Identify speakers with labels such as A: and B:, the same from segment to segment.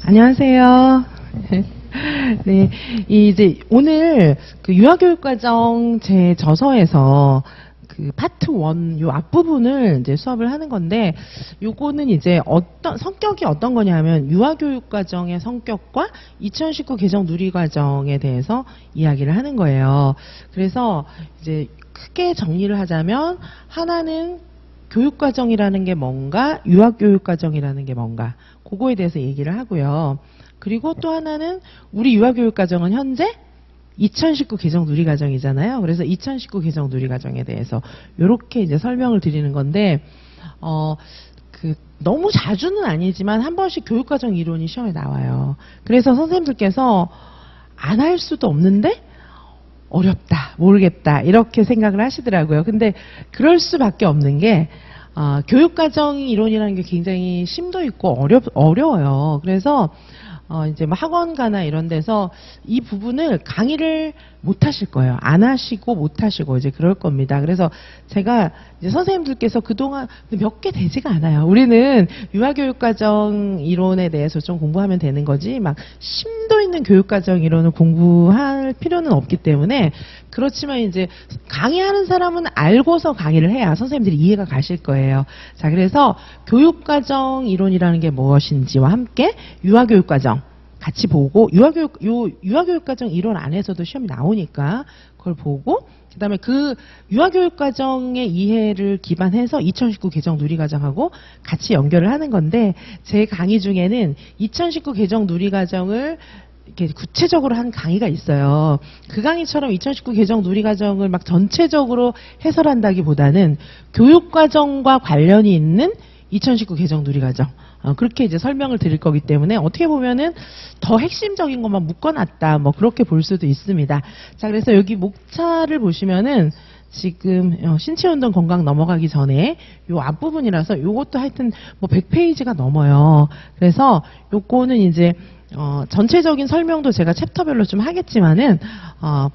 A: 안녕하세요. 네, 이제 오늘 그 유아교육과정 제 저서에서 그 파트 1 요 앞부분을 이제 수업을 하는 건데, 요거는 이제 어떤 성격이 어떤 거냐면 유아교육과정의 성격과 2019 개정 누리과정에 대해서 이야기를 하는 거예요. 그래서 이제 크게 정리를 하자면, 하나는 교육과정이라는 게 뭔가, 유아교육과정이라는 게 뭔가, 그거에 대해서 얘기를 하고요. 그리고 또 하나는 우리 유아교육과정은 현재 2019 개정 누리과정이잖아요. 그래서 2019 개정 누리과정에 대해서 이렇게 이제 설명을 드리는 건데, 너무 자주는 아니지만 한 번씩 교육과정 이론이 시험에 나와요. 그래서 선생님들께서 안 할 수도 없는데 어렵다, 모르겠다 이렇게 생각을 하시더라고요. 근데 그럴 수밖에 없는 게 교육과정 이론이라는 게 굉장히 심도 있고 어려워요. 그래서 이제 뭐 학원가나 이런 데서 이 부분을 강의를 못 하실 거예요. 안 하시고 못 하시고 이제 그럴 겁니다. 그래서 제가 이제 선생님들께서 그동안 몇 개 되지가 않아요. 우리는 유아교육과정 이론에 대해서 좀 공부하면 되는 거지 막 심도 있는 교육과정 이론을 공부할 필요는 없기 때문에, 그렇지만 이제 강의하는 사람은 알고서 강의를 해야 선생님들이 이해가 가실 거예요. 자, 그래서 교육과정 이론이라는 게 무엇인지와 함께 유아교육과정 같이 보고, 유아교육과정 이론 안에서도 시험이 나오니까 그걸 보고, 그 다음에 그 유아교육과정의 이해를 기반해서 2019 개정 누리과정하고 같이 연결을 하는 건데, 제 강의 중에는 2019 개정 누리과정을 이렇게 구체적으로 한 강의가 있어요. 그 강의처럼 2019 개정 누리과정을 막 전체적으로 해설한다기보다는 교육과정과 관련이 있는 2019 개정 누리과정, 그렇게 이제 설명을 드릴 거기 때문에 어떻게 보면은 더 핵심적인 것만 묶어놨다, 뭐 그렇게 볼 수도 있습니다. 자, 그래서 여기 목차를 보시면은 지금 신체운동 건강 넘어가기 전에 요 앞부분이라서 요것도 하여튼 뭐 100페이지가 넘어요. 그래서 요거는 이제 전체적인 설명도 제가 챕터별로 좀 하겠지만은,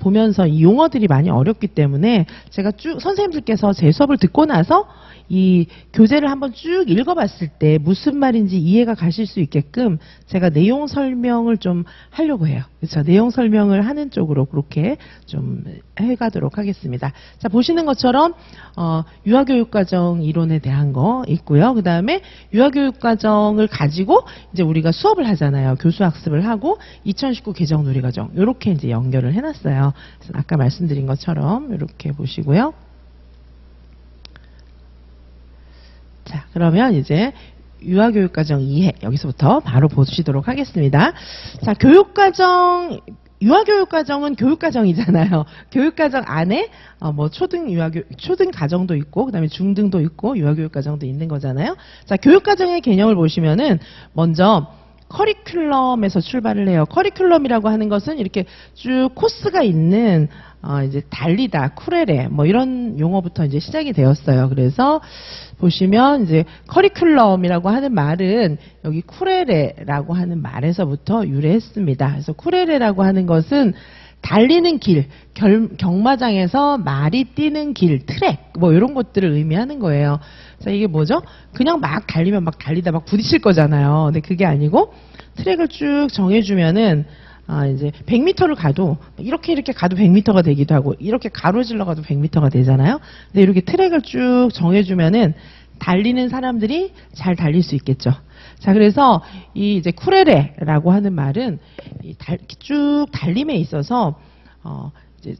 A: 보면서 이 용어들이 많이 어렵기 때문에 제가 쭉 선생님들께서 제 수업을 듣고 나서 이 교재를 한번 쭉 읽어봤을 때 무슨 말인지 이해가 가실 수 있게끔 제가 내용 설명을 좀 하려고 해요. 그렇죠? 내용 설명을 하는 쪽으로 그렇게 좀 해가도록 하겠습니다. 자, 보시는 것처럼 유아교육과정 이론에 대한 거 있고요. 그 다음에 유아교육과정을 가지고 이제 우리가 수업을 하잖아요. 교수학습을 하고 2019 개정 누리과정 이렇게 이제 연결을 해놨어요. 그래서 아까 말씀드린 것처럼 이렇게 보시고요. 자, 그러면 이제 유아교육과정 이해 여기서부터 바로 보시도록 하겠습니다. 자, 유아교육과정은 교육과정이잖아요. 교육과정 안에 뭐 초등 과정도 있고, 그다음에 중등도 있고, 유아교육과정도 있는 거잖아요. 자, 교육과정의 개념을 보시면은 먼저 커리큘럼에서 출발을 해요. 커리큘럼이라고 하는 것은 이렇게 쭉 코스가 있는 이제 달리다, 쿠레레 뭐 이런 용어부터 이제 시작이 되었어요. 그래서 보시면 이제 커리큘럼이라고 하는 말은 여기 쿠레레라고 하는 말에서부터 유래했습니다. 그래서 쿠레레라고 하는 것은 달리는 길, 경마장에서 말이 뛰는 길, 트랙 뭐 이런 것들을 의미하는 거예요. 자, 이게 뭐죠? 그냥 막 달리면 막 달리다 막 부딪힐 거잖아요. 근데 그게 아니고 트랙을 쭉 정해주면은 이제 100m를 가도 이렇게 가도 100m가 되기도 하고, 이렇게 가로질러 가도 100m가 되잖아요. 근데 이렇게 트랙을 쭉 정해주면은 달리는 사람들이 잘 달릴 수 있겠죠. 자, 그래서 이 이제 쿠레레라고 하는 말은 쭉 달림에 있어서 이제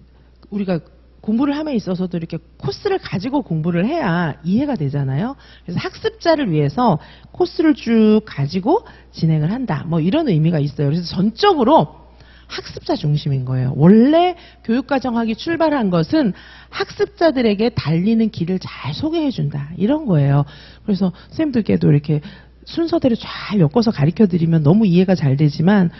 A: 우리가 공부를 함에 있어서도 이렇게 코스를 가지고 공부를 해야 이해가 되잖아요. 그래서 학습자를 위해서 코스를 쭉 가지고 진행을 한다, 뭐 이런 의미가 있어요. 그래서 전적으로 학습자 중심인 거예요. 원래 교육과정학이 출발한 것은 학습자들에게 달리는 길을 잘 소개해준다, 이런 거예요. 그래서 선생님들께도 이렇게 순서대로 잘 엮어서 가르쳐드리면 너무 이해가 잘 되지만,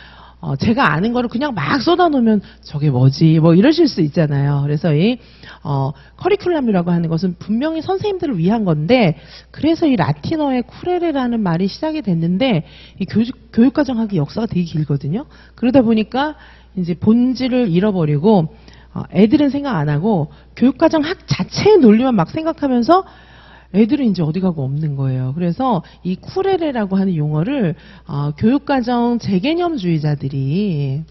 A: 제가 아는 거를 그냥 막 쏟아놓으면 저게 뭐지 뭐 이러실 수 있잖아요. 그래서 이 커리큘럼이라고 하는 것은 분명히 선생님들을 위한 건데, 그래서 이 라틴어의 쿠레레라는 말이 시작이 됐는데, 이 교육과정학의 역사가 되게 길거든요. 그러다 보니까 이제 본질을 잃어버리고 애들은 생각 안 하고 교육과정학 자체의 논리만 막 생각하면서 애들은 이제 어디 가고 없는 거예요. 그래서 이 쿠레레라고 하는 용어를 교육과정 재개념주의자들이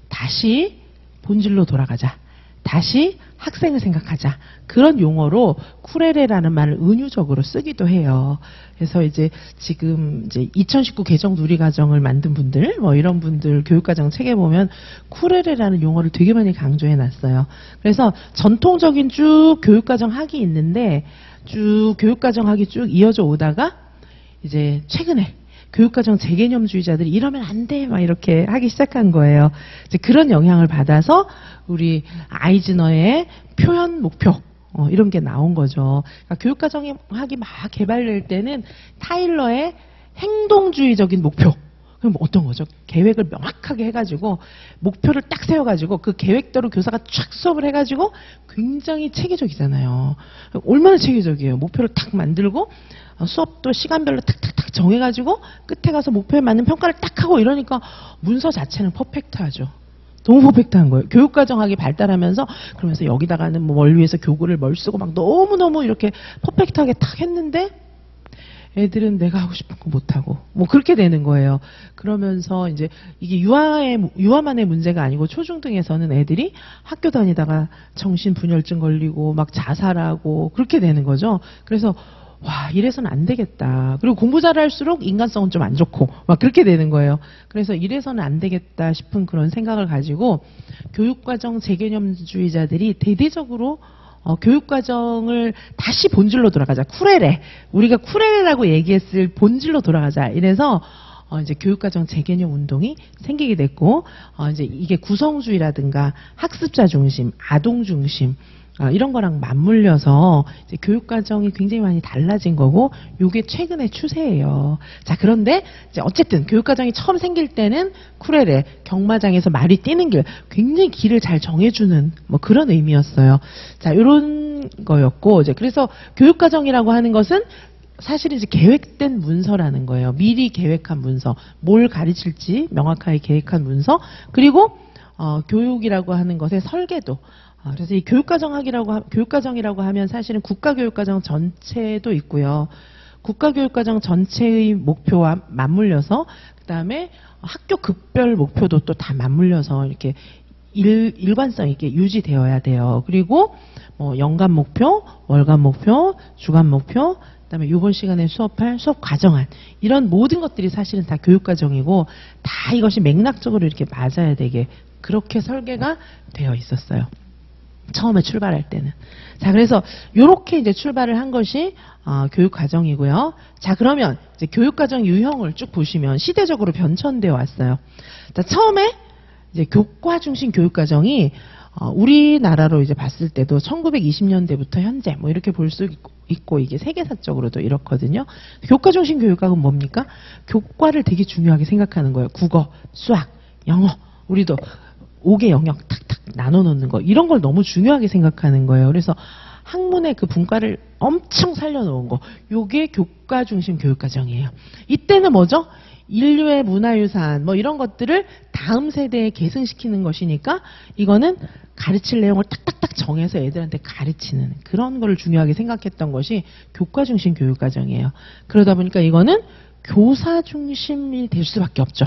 A: 다시 본질로 돌아가자. 다시 학생을 생각하자. 그런 용어로 쿠레레라는 말을 은유적으로 쓰기도 해요. 그래서 이제 지금 이제 2019 개정 누리과정을 만든 분들, 뭐 이런 분들 교육과정 책에 보면 쿠레레라는 용어를 되게 많이 강조해 놨어요. 그래서 전통적인 쭉 교육과정 학이 있는데 쭉 교육과정 학이 쭉 이어져 오다가 이제 최근에 교육과정 재개념주의자들이 이러면 안 돼! 막 이렇게 하기 시작한 거예요. 이제 그런 영향을 받아서 우리 아이즈너의 표현 목표, 이런 게 나온 거죠. 그러니까 교육과정이 학이 막 개발될 때는 타일러의 행동주의적인 목표. 그럼 어떤 거죠? 계획을 명확하게 해가지고 목표를 딱 세워가지고 그 계획대로 교사가 쫙 수업을 해가지고 굉장히 체계적이잖아요. 얼마나 체계적이에요. 목표를 딱 만들고 수업도 시간별로 탁탁탁 정해가지고 끝에 가서 목표에 맞는 평가를 딱 하고 이러니까 문서 자체는 퍼펙트하죠. 너무 퍼펙트한 거예요. 교육과정학이 발달하면서 그러면서 여기다가는 뭐 뭘 위해서 교구를 뭘 쓰고 막 너무너무 이렇게 퍼펙트하게 딱 했는데 애들은 내가 하고 싶은 거 못하고 뭐 그렇게 되는 거예요. 그러면서 이제 이게 유아만의 문제가 아니고 초중등에서는 애들이 학교 다니다가 정신분열증 걸리고 막 자살하고 그렇게 되는 거죠. 그래서 와, 이래서는 안 되겠다. 그리고 공부 잘할수록 인간성은 좀 안 좋고 막 그렇게 되는 거예요. 그래서 이래서는 안 되겠다 싶은 그런 생각을 가지고 교육과정 재개념주의자들이 대대적으로 교육과정을 다시 본질로 돌아가자. 쿠레레. 우리가 쿠레레라고 얘기했을 본질로 돌아가자. 이래서 이제 교육과정 재개념 운동이 생기게 됐고, 이제 이게 구성주의라든가 학습자 중심, 아동 중심, 이런 거랑 맞물려서 이제 교육과정이 굉장히 많이 달라진 거고, 요게 최근의 추세예요. 자, 그런데 이제 어쨌든 교육과정이 처음 생길 때는 쿠레레, 경마장에서 말이 뛰는 길, 굉장히 길을 잘 정해주는 뭐 그런 의미였어요. 자, 요런 거였고, 이제 그래서 교육과정이라고 하는 것은 사실은 이제 계획된 문서라는 거예요. 미리 계획한 문서, 뭘 가르칠지 명확하게 계획한 문서, 그리고 교육이라고 하는 것의 설계도. 그래서 이 교육과정이라고 하면 사실은 국가교육과정 전체도 있고요. 국가교육과정 전체의 목표와 맞물려서 그다음에 학교 급별 목표도 또 다 맞물려서 이렇게 일관성 있게 유지되어야 돼요. 그리고 뭐 연간 목표, 월간 목표, 주간 목표, 그다음에 이번 시간에 수업할 수업 과정안 이런 모든 것들이 사실은 다 교육과정이고 다 이것이 맥락적으로 이렇게 맞아야 되게 그렇게 설계가 되어 있었어요. 처음에 출발할 때는. 자, 그래서 요렇게 이제 출발을 한 것이 교육 과정이고요. 자, 그러면 이제 교육 과정 유형을 쭉 보시면 시대적으로 변천되어 왔어요. 자, 처음에 이제 교과 중심 교육 과정이 우리나라로 이제 봤을 때도 1920년대부터 현재 뭐 이렇게 볼 수 있고 이게 세계사적으로도 이렇거든요. 교과 중심 교육학은 뭡니까? 교과를 되게 중요하게 생각하는 거예요. 국어, 수학, 영어. 우리도 5개 영역 탁탁 나눠 놓는 거 이런 걸 너무 중요하게 생각하는 거예요. 그래서 학문의 그 분과를 엄청 살려놓은 거 요게 교과 중심 교육과정이에요. 이때는 뭐죠? 인류의 문화유산 뭐 이런 것들을 다음 세대에 계승시키는 것이니까 이거는 가르칠 내용을 딱딱딱 정해서 애들한테 가르치는 그런 거를 중요하게 생각했던 것이 교과 중심 교육과정이에요. 그러다 보니까 이거는 교사 중심이 될 수밖에 없죠.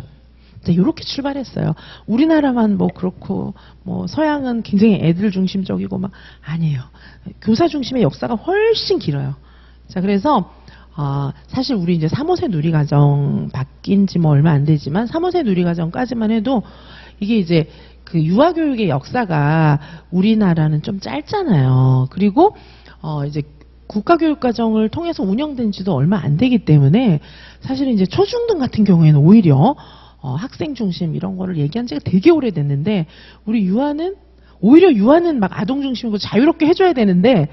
A: 이렇게 출발했어요. 우리나라만 뭐 그렇고 뭐 서양은 굉장히 애들 중심적이고 막 아니에요. 교사 중심의 역사가 훨씬 길어요. 자, 그래서 사실 우리 이제 3호세 누리과정 바뀐 지 뭐 얼마 안 되지만 3호세 누리과정까지만 해도 이게 이제 그 유아교육의 역사가 우리나라는 좀 짧잖아요. 그리고 이제 국가교육과정을 통해서 운영된 지도 얼마 안 되기 때문에 사실은 이제 초중등 같은 경우에는 오히려 학생 중심 이런 거를 얘기한 지가 되게 오래됐는데 우리 오히려 유아는 막 아동 중심이고 자유롭게 해줘야 되는데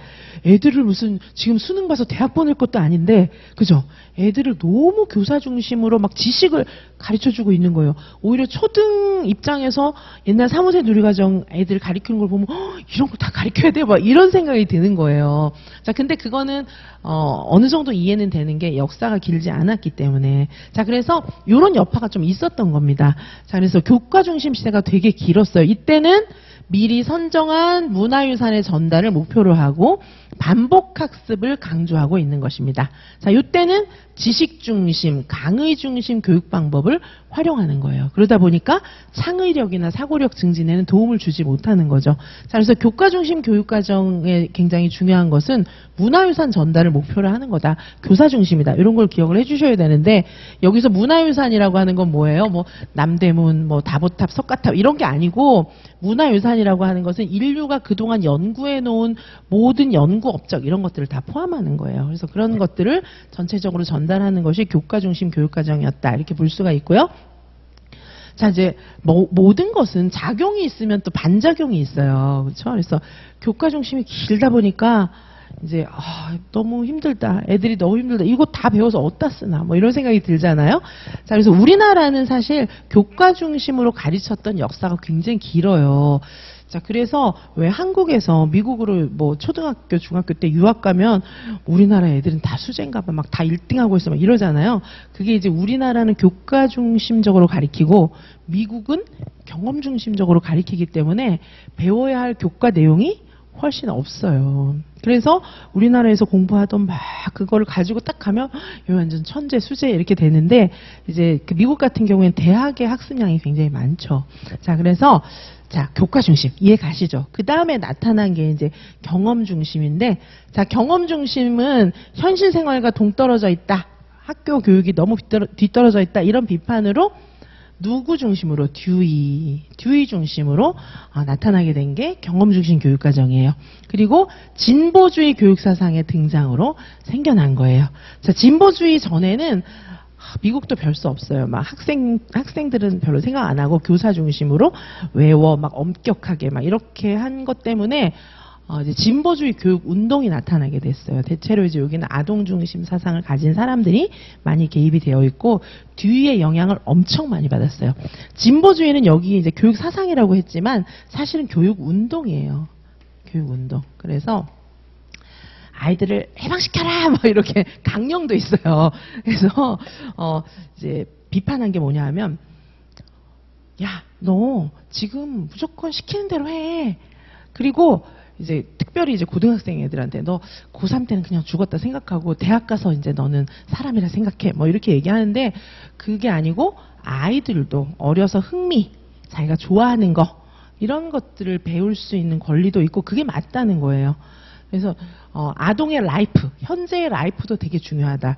A: 애들을 무슨 지금 수능 봐서 대학 보낼 것도 아닌데 그죠? 애들을 너무 교사 중심으로 막 지식을 가르쳐주고 있는 거예요. 오히려 초등 입장에서 옛날 3호세 누리과정 애들 가르치는 걸 보면 이런 거 다 가르쳐야 돼? 막 이런 생각이 드는 거예요. 자, 근데 그거는 어느 정도 이해는 되는 게 역사가 길지 않았기 때문에 자, 그래서 이런 여파가 좀 있었던 겁니다. 자, 그래서 교과 중심 시대가 되게 길었어요. 이때는 미리 선정한 문화유산의 전달을 목표로 하고 반복 학습을 강조하고 있는 것입니다. 자, 이때는 지식 중심, 강의 중심 교육 방법을 활용하는 거예요. 그러다 보니까 창의력이나 사고력 증진에는 도움을 주지 못하는 거죠. 자, 그래서 교과 중심 교육 과정에 굉장히 중요한 것은 문화유산 전달을 목표로 하는 거다. 교사 중심이다. 이런 걸 기억을 해주셔야 되는데, 여기서 문화유산이라고 하는 건 뭐예요? 뭐 남대문, 뭐 다보탑, 석가탑 이런 게 아니고, 문화유산이라고 하는 것은 인류가 그동안 연구해 놓은 모든 연구 업적 이런 것들을 다 포함하는 거예요. 그래서 그런 것들을 전체적으로 전달하는 것이 교과 중심 교육과정이었다. 이렇게 볼 수가 있고요. 자, 이제 모든 것은 작용이 있으면 또 반작용이 있어요. 그렇죠? 그래서 교과 중심이 길다 보니까 이제 너무 힘들다. 애들이 너무 힘들다. 이거 다 배워서 어디다 쓰나. 뭐 이런 생각이 들잖아요. 자, 그래서 우리나라는 사실 교과 중심으로 가르쳤던 역사가 굉장히 길어요. 자, 그래서 왜 한국에서 미국으로 뭐 초등학교, 중학교 때 유학 가면 우리나라 애들은 다 수재인가 봐. 막 다 1등하고 있어. 막 이러잖아요. 그게 이제 우리나라는 교과 중심적으로 가르치고 미국은 경험 중심적으로 가르치기 때문에 배워야 할 교과 내용이 훨씬 없어요. 그래서 우리나라에서 공부하던 막 그거를 가지고 딱 가면 이 완전 천재, 수재 이렇게 되는데, 이제 그 미국 같은 경우에는 대학의 학습량이 굉장히 많죠. 자, 그래서 자, 교과 중심 이해 가시죠? 그 다음에 나타난 게 이제 경험 중심인데, 자, 경험 중심은 현실 생활과 동떨어져 있다. 학교 교육이 너무 뒤떨어져 있다. 이런 비판으로 누구 중심으로? 듀이 중심으로 나타나게 된 게 경험 중심 교육 과정이에요. 그리고 진보주의 교육 사상의 등장으로 생겨난 거예요. 자, 진보주의 전에는 미국도 별 수 없어요. 막 학생들은 별로 생각 안 하고 교사 중심으로 외워 막 엄격하게 막 이렇게 한 것 때문에 이제 진보주의 교육 운동이 나타나게 됐어요. 대체로 이제 여기는 아동 중심 사상을 가진 사람들이 많이 개입이 되어 있고 듀이의 영향을 엄청 많이 받았어요. 진보주의는 여기 이제 교육 사상이라고 했지만 사실은 교육 운동이에요. 교육 운동. 그래서 아이들을 해방시켜라! 뭐 이렇게 강령도 있어요. 그래서 이제 비판한 게 뭐냐 하면, 야, 너 지금 무조건 시키는 대로 해. 그리고 이제 특별히 이제 고등학생 애들한테 너 고3 때는 그냥 죽었다 생각하고 대학 가서 이제 너는 사람이라 생각해. 뭐 이렇게 얘기하는데, 그게 아니고 아이들도 어려서 흥미, 자기가 좋아하는 거 이런 것들을 배울 수 있는 권리도 있고 그게 맞다는 거예요. 그래서 아동의 라이프, 현재의 라이프도 되게 중요하다.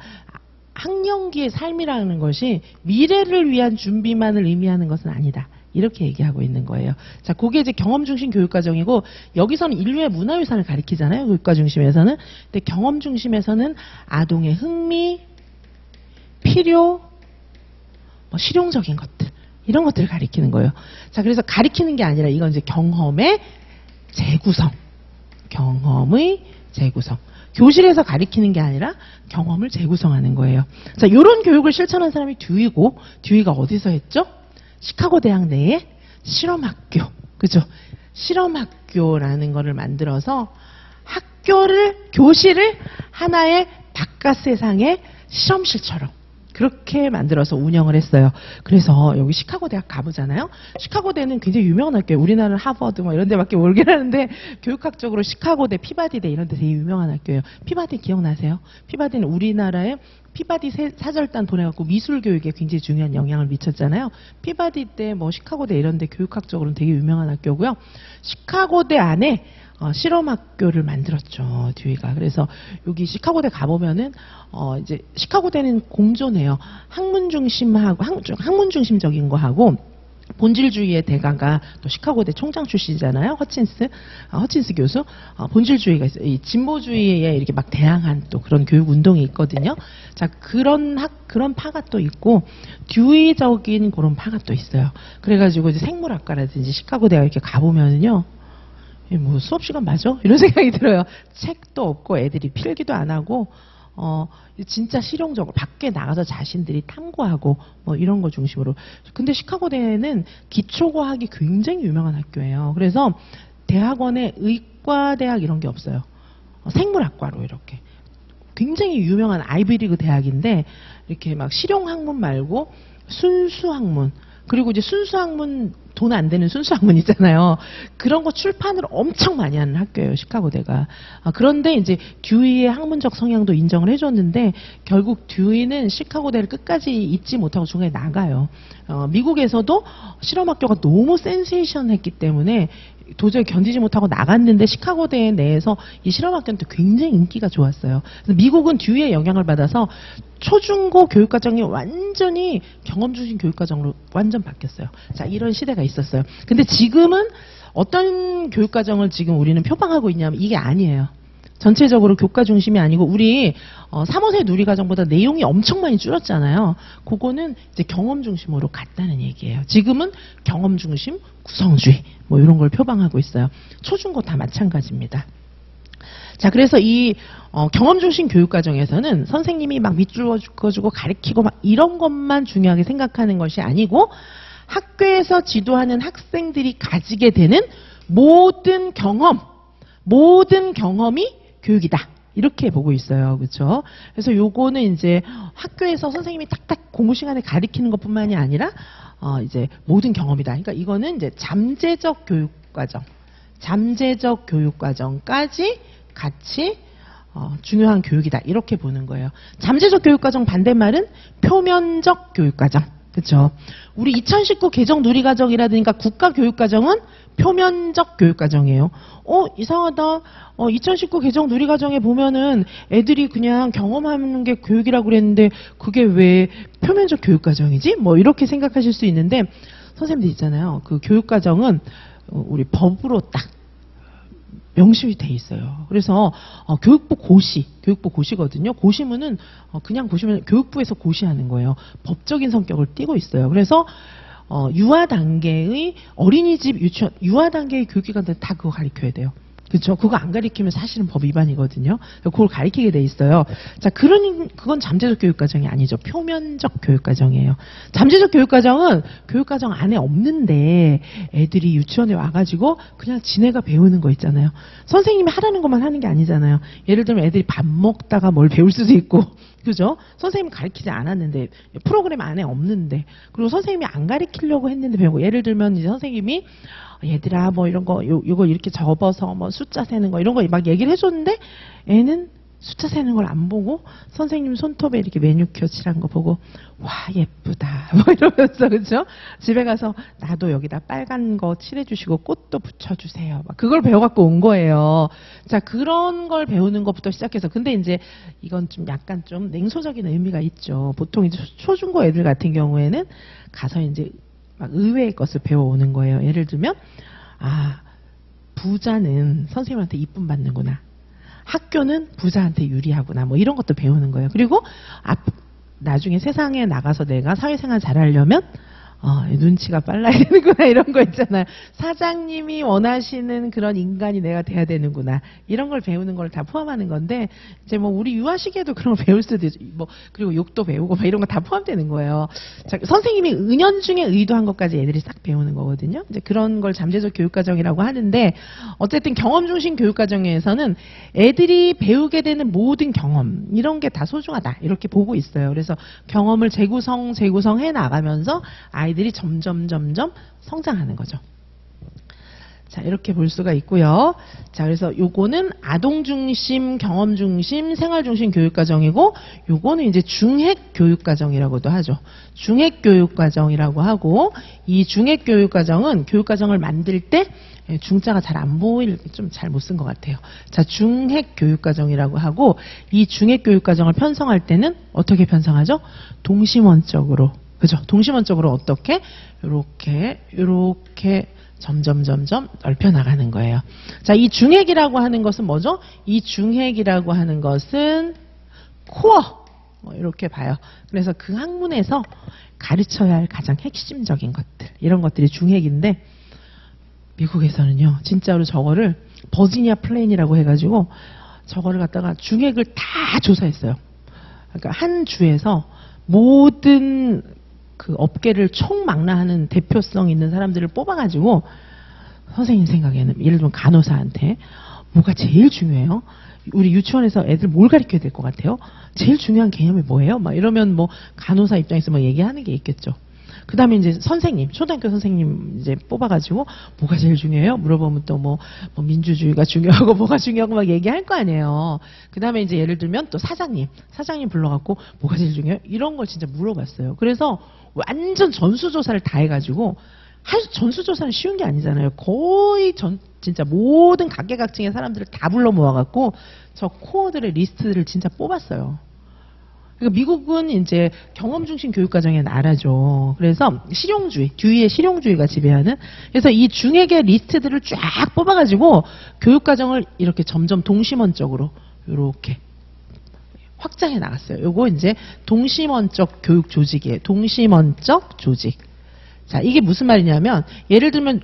A: 학령기의 삶이라는 것이 미래를 위한 준비만을 의미하는 것은 아니다. 이렇게 얘기하고 있는 거예요. 자, 그게 이제 경험 중심 교육 과정이고, 여기서는 인류의 문화유산을 가리키잖아요. 교육과 중심에서는. 근데 경험 중심에서는 아동의 흥미, 필요, 뭐 실용적인 것들, 이런 것들을 가리키는 거예요. 자, 그래서 가리키는 게 아니라 이건 이제 경험의 재구성. 경험의 재구성. 교실에서 가리키는 게 아니라 경험을 재구성하는 거예요. 자, 이런 교육을 실천한 사람이 듀이고, 듀이가 어디서 했죠? 시카고 대학 내에 실험학교, 그죠? 실험학교라는 거를 만들어서 교실을 하나의 바깥 세상의 실험실처럼 그렇게 만들어서 운영을 했어요. 그래서 여기 시카고 대학 가보잖아요. 시카고대는 굉장히 유명한 학교예요. 우리나라는 하버드 뭐 이런 데밖에 모르긴 하는데, 교육학적으로 시카고대, 피바디대 이런 데 되게 유명한 학교예요. 피바디 기억나세요? 피바디는 우리나라의 피바디 사절단 보내갖고 미술 교육에 굉장히 중요한 영향을 미쳤잖아요. 피바디 때 뭐 시카고대 이런 데 교육학적으로는 되게 유명한 학교고요. 시카고대 안에 실험학교를 만들었죠, 듀이가. 그래서 여기 시카고대 가보면은 이제 시카고대는 공존해요. 학문 중심하고 학문 중심적인 거 하고, 본질주의의 대가가 또 시카고대 총장 출신이잖아요. 허친스 교수. 본질주의가 있어요. 이 진보주의에 이렇게 막 대항한 또 그런 교육 운동이 있거든요. 자, 그런 파가 또 있고, 듀이적인 그런 파가 또 있어요. 그래가지고 이제 생물학과라든지 시카고대가 이렇게 가보면은요, 뭐 수업 시간 맞아? 이런 생각이 들어요. 책도 없고 애들이 필기도 안 하고 진짜 실용적으로 밖에 나가서 자신들이 탐구하고 뭐 이런 거 중심으로. 근데 시카고대는 기초과학이 굉장히 유명한 학교예요. 그래서 대학원에 의과대학 이런 게 없어요. 생물학과로 이렇게 굉장히 유명한 아이비리그 대학인데, 이렇게 막 실용학문 말고 순수학문, 그리고 이제 순수학문 돈 안 되는 순수학문 있잖아요. 그런 거 출판을 엄청 많이 하는 학교예요, 시카고대가. 그런데 이제 듀이의 학문적 성향도 인정을 해줬는데 결국 듀이는 시카고대를 끝까지 잊지 못하고 중간에 나가요. 미국에서도 실험학교가 너무 센세이션했기 때문에 도저히 견디지 못하고 나갔는데 시카고대 내에서 이 실험학교는 또 굉장히 인기가 좋았어요. 그래서 미국은 듀이의 영향을 받아서 초중고 교육과정이 완전히 경험 중심 교육과정으로 완전 바뀌었어요. 자, 이런 시대가 있었어요. 근데 지금은 어떤 교육과정을 지금 우리는 표방하고 있냐면 이게 아니에요. 전체적으로 교과 중심이 아니고 우리 3호세 누리과정보다 내용이 엄청 많이 줄었잖아요. 그거는 이제 경험 중심으로 갔다는 얘기예요. 지금은 경험 중심, 구성주의 뭐 이런 걸 표방하고 있어요. 초중고 다 마찬가지입니다. 자, 그래서 이 경험 중심 교육과정에서는 선생님이 막 밑줄어주고 가르치고 막 이런 것만 중요하게 생각하는 것이 아니고 학교에서 지도하는 학생들이 가지게 되는 모든 경험이 교육이다. 이렇게 보고 있어요. 그렇죠? 그래서 요거는 이제 학교에서 선생님이 딱딱 공부 시간에 가르치는 것뿐만이 아니라 이제 모든 경험이다. 그러니까 이거는 이제 잠재적 교육과정까지 같이 중요한 교육이다. 이렇게 보는 거예요. 잠재적 교육과정 반대말은 표면적 교육과정. 그렇죠? 우리 2019 개정 누리과정이라든가 국가교육과정은 표면적 교육과정이에요. 이상하다. 2019 개정 누리과정에 보면은 애들이 그냥 경험하는 게 교육이라고 그랬는데 그게 왜 표면적 교육과정이지? 뭐 이렇게 생각하실 수 있는데 선생님들 있잖아요. 그 교육과정은 우리 법으로 딱 명시이 돼 있어요. 그래서 교육부 고시거든요. 고시문은 그냥 보시면 교육부에서 고시하는 거예요. 법적인 성격을 띠고 있어요. 그래서 유아 단계의 어린이집, 유치원, 유아 단계의 교육기관들 다 그거 가르쳐야 돼요. 그렇죠? 그거 안 가르치면 사실은 법 위반이거든요. 그걸 가르치게 돼 있어요. 자, 그건 잠재적 교육과정이 아니죠. 표면적 교육과정이에요. 잠재적 교육과정은 교육과정 안에 없는데 애들이 유치원에 와가지고 그냥 지네가 배우는 거 있잖아요. 선생님이 하라는 것만 하는 게 아니잖아요. 예를 들면 애들이 밥 먹다가 뭘 배울 수도 있고, 그죠? 선생님이 가르치지 않았는데, 프로그램 안에 없는데, 그리고 선생님이 안 가르치려고 했는데 배우고, 예를 들면 이제 선생님이 얘들아 뭐 이런 거 요거 이렇게 접어서 뭐 숫자 세는 거 이런 거 막 얘기를 해줬는데 애는 숫자 세는 걸 안 보고 선생님 손톱에 이렇게 매니큐어 칠한 거 보고 와 예쁘다 뭐 이러면서 그죠? 집에 가서 나도 여기다 빨간 거 칠해주시고 꽃도 붙여주세요. 막 그걸 배워갖고 온 거예요. 자, 그런 걸 배우는 것부터 시작해서 근데 이제 이건 좀 약간 좀 냉소적인 의미가 있죠. 보통 이제 초중고 애들 같은 경우에는 가서 이제 막 의외의 것을 배워오는 거예요. 예를 들면 부자는 선생님한테 이쁨 받는구나. 학교는 부자한테 유리하구나. 뭐 이런 것도 배우는 거예요. 그리고 나중에 세상에 나가서 내가 사회생활 잘하려면 눈치가 빨라야 되는구나. 이런 거 있잖아요. 사장님이 원하시는 그런 인간이 내가 돼야 되는구나. 이런 걸 배우는 걸 다 포함하는 건데 이제 뭐 우리 유아 시기에도 그런 걸 배울 수도 있고 뭐 그리고 욕도 배우고 막 이런 거 다 포함되는 거예요. 자, 선생님이 은연중에 의도한 것까지 애들이 싹 배우는 거거든요. 이제 그런 걸 잠재적 교육과정이라고 하는데 어쨌든 경험 중심 교육과정에서는 애들이 배우게 되는 모든 경험 이런 게 다 소중하다. 이렇게 보고 있어요. 그래서 경험을 재구성해 나가면서 아이들이 점점 성장하는 거죠. 자, 이렇게 볼 수가 있고요. 자, 그래서 요거는 아동 중심, 경험 중심, 생활 중심 교육과정이고 요거는 이제 중핵 교육과정이라고도 하죠. 중핵 교육과정이라고 하고 이 중핵 교육과정은 교육과정을 만들 때 중자가 잘 안 보일 좀 잘 못 쓴 것 같아요. 자, 중핵 교육과정이라고 하고 이 중핵 교육과정을 편성할 때는 어떻게 편성하죠? 동심원적으로. 그죠? 동심원적으로 어떻게? 요렇게 점점 넓혀 나가는 거예요. 자, 이 중핵이라고 하는 것은 뭐죠? 이 중핵이라고 하는 것은 코어. 이렇게 봐요. 그래서 그 학문에서 가르쳐야 할 가장 핵심적인 것들. 이런 것들이 중핵인데 미국에서는요. 진짜로 저거를 버지니아 플레인이라고 해가지고 저거를 갖다가 중핵을 다 조사했어요. 그러니까 한 주에서 모든 그 업계를 총망라하는 대표성 있는 사람들을 뽑아가지고 선생님 생각에는 예를 들면 간호사한테 뭐가 제일 중요해요? 우리 유치원에서 애들 뭘 가르쳐야 될 것 같아요? 제일 중요한 개념이 뭐예요? 막 이러면 뭐 간호사 입장에서 막 얘기하는 게 있겠죠. 그 다음에 이제 선생님, 초등학교 선생님 이제 뽑아가지고 뭐가 제일 중요해요? 물어보면 또 뭐 민주주의가 중요하고 뭐가 중요하고 막 얘기할 거 아니에요. 그 다음에 이제 예를 들면 또 사장님 불러갖고 뭐가 제일 중요해요? 이런 걸 진짜 물어봤어요. 그래서 완전 전수조사를 다 해가지고 전수조사는 쉬운 게 아니잖아요. 거의 진짜 모든 각계각층의 사람들을 다 불러 모아갖고 저 코어들의 리스트를 진짜 뽑았어요. 그러니까 미국은 이제 경험 중심 교육과정의 나라죠. 그래서 실용주의, 듀이의 실용주의가 지배하는. 그래서 이 중액의 리스트들을 쫙 뽑아가지고 교육과정을 이렇게 점점 동심원적으로 이렇게 확장해 나갔어요. 요거 이제 동심원적 교육 조직이에요. 동심원적 조직. 자, 이게 무슨 말이냐면 예를 들면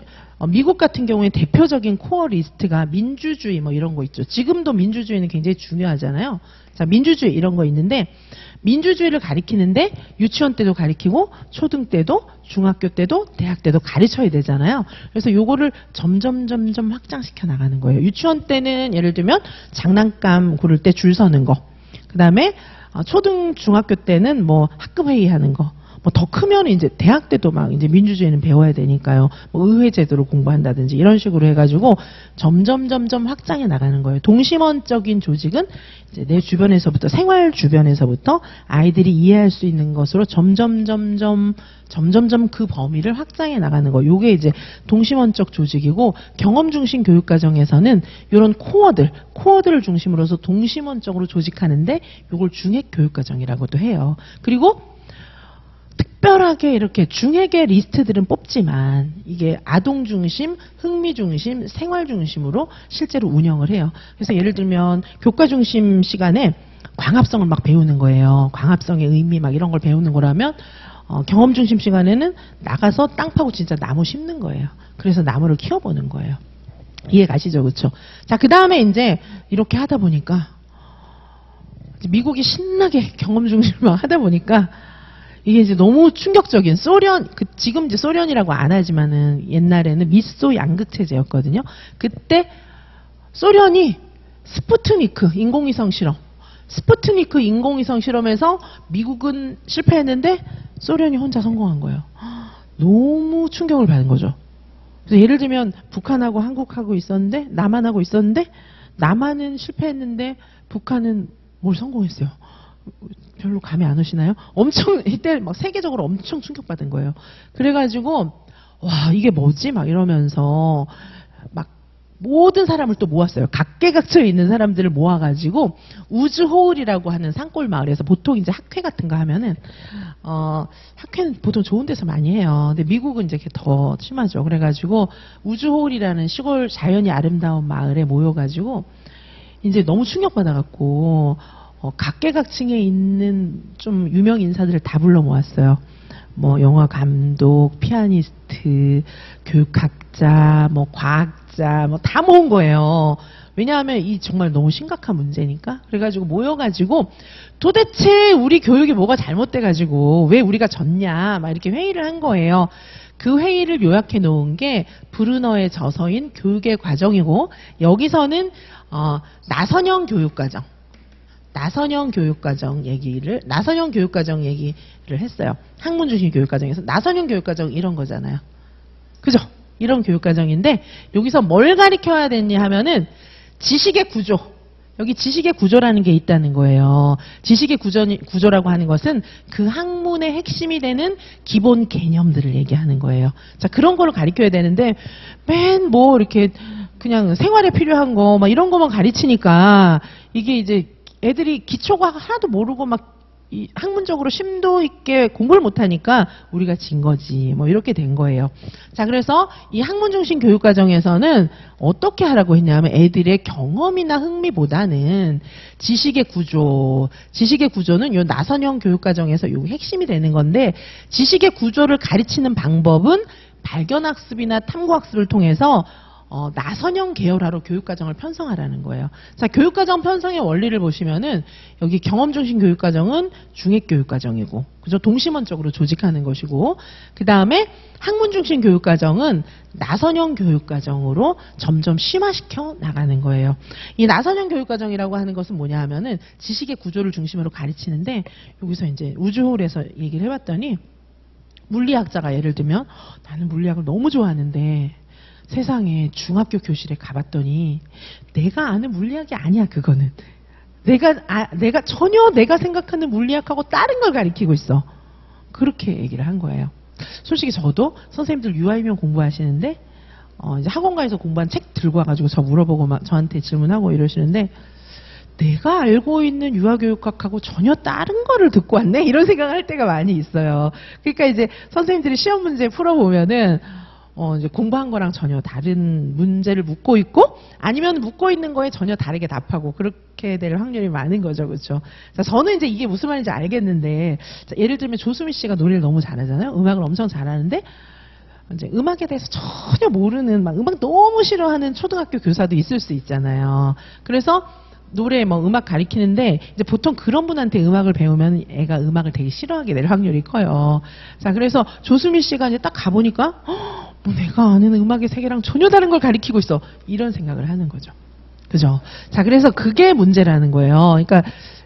A: 미국 같은 경우에 대표적인 코어 리스트가 민주주의 뭐 이런 거 있죠. 지금도 민주주의는 굉장히 중요하잖아요. 자, 민주주의 이런 거 있는데 민주주의를 가리키는데 유치원 때도 가리키고 초등 때도 중학교 때도 대학 때도 가르쳐야 되잖아요. 그래서 요거를 점점 확장시켜 나가는 거예요. 유치원 때는 예를 들면 장난감 고를 때 줄 서는 거. 그다음에 초등 중학교 때는 뭐 학급 회의하는 거. 뭐 더 크면 이제 대학 때도 막 이제 민주주의는 배워야 되니까요. 뭐 의회 제도를 공부한다든지 이런 식으로 해가지고 점점 확장해 나가는 거예요. 동심원적인 조직은 이제 내 주변에서부터 생활 주변에서부터 아이들이 이해할 수 있는 것으로 점점 그 범위를 확장해 나가는 거. 요게 이제 동심원적 조직이고 경험 중심 교육 과정에서는 이런 코어들을 중심으로서 동심원적으로 조직하는데 요걸 중액 교육 과정이라고도 해요. 그리고 특별하게 이렇게 중액의 리스트들은 뽑지만 이게 아동 중심, 흥미 중심, 생활 중심으로 실제로 운영을 해요. 그래서 예를 들면 교과 중심 시간에 광합성을 막 배우는 거예요. 광합성의 의미 막 이런 걸 배우는 거라면 경험 중심 시간에는 나가서 땅 파고 진짜 나무 심는 거예요. 그래서 나무를 키워보는 거예요. 이해 가시죠? 그렇죠? 자, 그 다음에 이제 이렇게 하다 보니까 미국이 신나게 경험 중심으로 하다 보니까 이게 이제 너무 충격적인 지금 이제 소련이라고 안 하지만은 옛날에는 미소 양극 체제였거든요. 그때 소련이 스푸트니크 인공위성 실험에서 미국은 실패했는데 소련이 혼자 성공한 거예요. 너무 충격을 받은 거죠. 그래서 예를 들면 북한하고 한국하고 있었는데 남한하고 있었는데 남한은 실패했는데 북한은 뭘 성공했어요. 별로 감이 안 오시나요? 엄청 이때 막 세계적으로 엄청 충격받은 거예요. 그래가지고 와 이게 뭐지? 막 이러면서 막 모든 사람을 또 모았어요. 각계각층에 있는 사람들을 모아가지고 우즈호울이라고 하는 산골 마을에서 보통 이제 학회 같은 거 하면은 학회는 보통 좋은 데서 많이 해요. 근데 미국은 이제 더 심하죠. 그래가지고 우즈호울이라는 시골 자연이 아름다운 마을에 모여가지고 이제 너무 충격받아갖고 각계각층에 있는 좀 유명 인사들을 다 불러 모았어요. 뭐 영화 감독, 피아니스트, 교육학자, 뭐 과학자, 뭐 다 모은 거예요. 왜냐하면 이 정말 너무 심각한 문제니까. 그래가지고 모여가지고 도대체 우리 교육이 뭐가 잘못돼가지고 왜 우리가 졌냐 막 이렇게 회의를 한 거예요. 그 회의를 요약해 놓은 게 브루너의 저서인 교육의 과정이고 여기서는 나선형 교육과정. 나선형 교육과정 얘기를 했어요. 학문 중심 교육과정에서 나선형 교육과정 이런 거잖아요. 그죠? 이런 교육과정인데 여기서 뭘 가르쳐야 되냐 하면은 지식의 구조. 여기 지식의 구조라는 게 있다는 거예요. 지식의 구조라고 하는 것은 그 학문의 핵심이 되는 기본 개념들을 얘기하는 거예요. 자, 그런 거를 가르쳐야 되는데 맨 뭐 이렇게 그냥 생활에 필요한 거 막 이런 거만 가르치니까 이게 이제 애들이 기초가 하나도 모르고 막 학문적으로 심도 있게 공부를 못하니까 우리가 진 거지. 뭐 이렇게 된 거예요. 자, 그래서 이 학문 중심 교육 과정에서는 어떻게 하라고 했냐면 애들의 경험이나 흥미보다는 지식의 구조는 요 나선형 교육 과정에서 요 핵심이 되는 건데 지식의 구조를 가르치는 방법은 발견학습이나 탐구학습을 통해서 나선형 계열화로 교육과정을 편성하라는 거예요. 자, 교육과정 편성의 원리를 보시면은 여기 경험 중심 교육과정은 중액 교육과정이고, 그죠? 동심원적으로 조직하는 것이고, 그 다음에 학문 중심 교육과정은 나선형 교육과정으로 점점 심화시켜 나가는 거예요. 이 나선형 교육과정이라고 하는 것은 뭐냐 하면은 지식의 구조를 중심으로 가르치는데 여기서 이제 우주홀에서 얘기를 해봤더니 물리학자가 예를 들면 나는 물리학을 너무 좋아하는데 세상에 중학교 교실에 가봤더니 내가 아는 물리학이 아니야. 그거는 내가 전혀 내가 생각하는 물리학하고 다른 걸 가리키고 있어. 그렇게 얘기를 한 거예요. 솔직히 저도 선생님들 유아유명 공부하시는데 이제 학원가에서 공부한 책 들고 와가지고 저 물어보고 막 저한테 질문하고 이러시는데 내가 알고 있는 유아교육학하고 전혀 다른 거를 듣고 왔네? 이런 생각을 할 때가 많이 있어요. 그러니까 이제 선생님들이 시험 문제 풀어보면은 이제 공부한 거랑 전혀 다른 문제를 묻고 있고 아니면 묻고 있는 거에 전혀 다르게 답하고 그렇게 될 확률이 많은 거죠. 그렇죠? 자, 저는 이제 이게 무슨 말인지 알겠는데 자, 예를 들면 조수미 씨가 노래를 너무 잘하잖아요. 음악을 엄청 잘하는데 이제 음악에 대해서 전혀 모르는 막 음악 너무 싫어하는 초등학교 교사도 있을 수 있잖아요. 그래서 노래 뭐 음악 가리키는데 이제 보통 그런 분한테 음악을 배우면 애가 음악을 되게 싫어하게 될 확률이 커요. 자, 그래서 조수미 씨가 이제 딱 가보니까 뭐 내가 아는 음악의 세계랑 전혀 다른 걸 가리키고 있어. 이런 생각을 하는 거죠. 그죠? 자, 그래서 그게 문제라는 거예요. 그러니까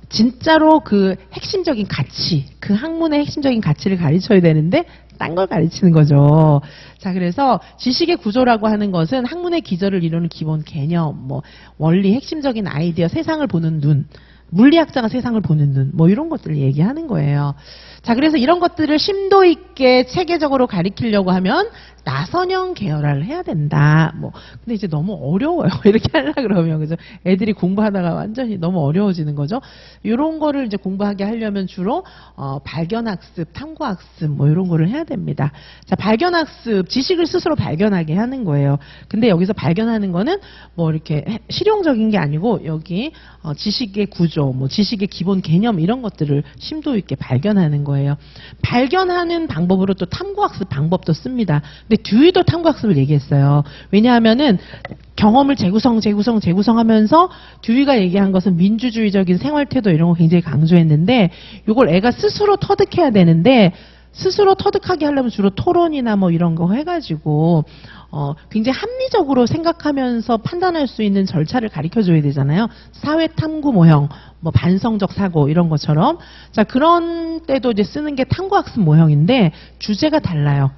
A: 진짜로 그 핵심적인 가치, 그 학문의 핵심적인 가치를 가르쳐야 되는데 딴 걸 가르치는 거죠. 자, 그래서 지식의 구조라고 하는 것은 학문의 기저를 이루는 기본 개념, 뭐 원리, 핵심적인 아이디어, 세상을 보는 눈, 물리학자가 세상을 보는 눈, 뭐 이런 것들을 얘기하는 거예요. 자, 그래서 이런 것들을 심도 있게 체계적으로 가리키려고 하면 나선형 계열화를 해야 된다. 뭐 근데 이제 너무 어려워요. 이렇게 하려 그러면 그죠? 애들이 공부하다가 완전히 너무 어려워지는 거죠. 이런 거를 이제 공부하게 하려면 주로 발견학습, 탐구학습 뭐 이런 거를 해야 됩니다. 자, 발견학습, 지식을 스스로 발견하게 하는 거예요. 근데 여기서 발견하는 거는 뭐 이렇게 실용적인 게 아니고 여기 지식의 구조, 뭐 지식의 기본 개념 이런 것들을 심도 있게 발견하는 거예요. 발견하는 방법으로 또 탐구학습 방법도 씁니다. 근데 듀이도 탐구학습을 얘기했어요. 왜냐하면은 경험을 재구성하면서 듀이가 얘기한 것은 민주주의적인 생활태도 이런 거 굉장히 강조했는데 이걸 애가 스스로 터득해야 되는데 스스로 터득하게 하려면 주로 토론이나 뭐 이런 거 해가지고 굉장히 합리적으로 생각하면서 판단할 수 있는 절차를 가르쳐줘야 되잖아요. 사회 탐구 모형, 뭐 반성적 사고 이런 것처럼. 자, 그런 때도 이제 쓰는 게 탐구학습 모형인데 주제가 달라요.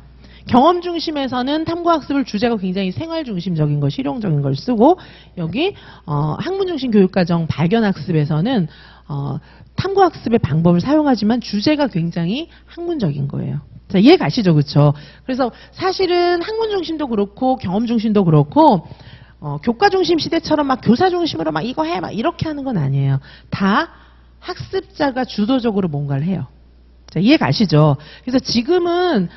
A: 경험 중심에서는 탐구학습을 주제가 굉장히 생활 중심적인 거, 실용적인 걸 쓰고 여기 학문 중심 교육과정 발견학습에서는 탐구학습의 방법을 사용하지만 주제가 굉장히 학문적인 거예요. 자, 이해 가시죠? 그렇죠? 그래서 사실은 학문 중심도 그렇고 경험 중심도 그렇고 교과 중심 시대처럼 막 교사 중심으로 막 이거 해 막 이렇게 하는 건 아니에요. 다 학습자가 주도적으로 뭔가를 해요. 자, 이해 가시죠? 그래서 지금은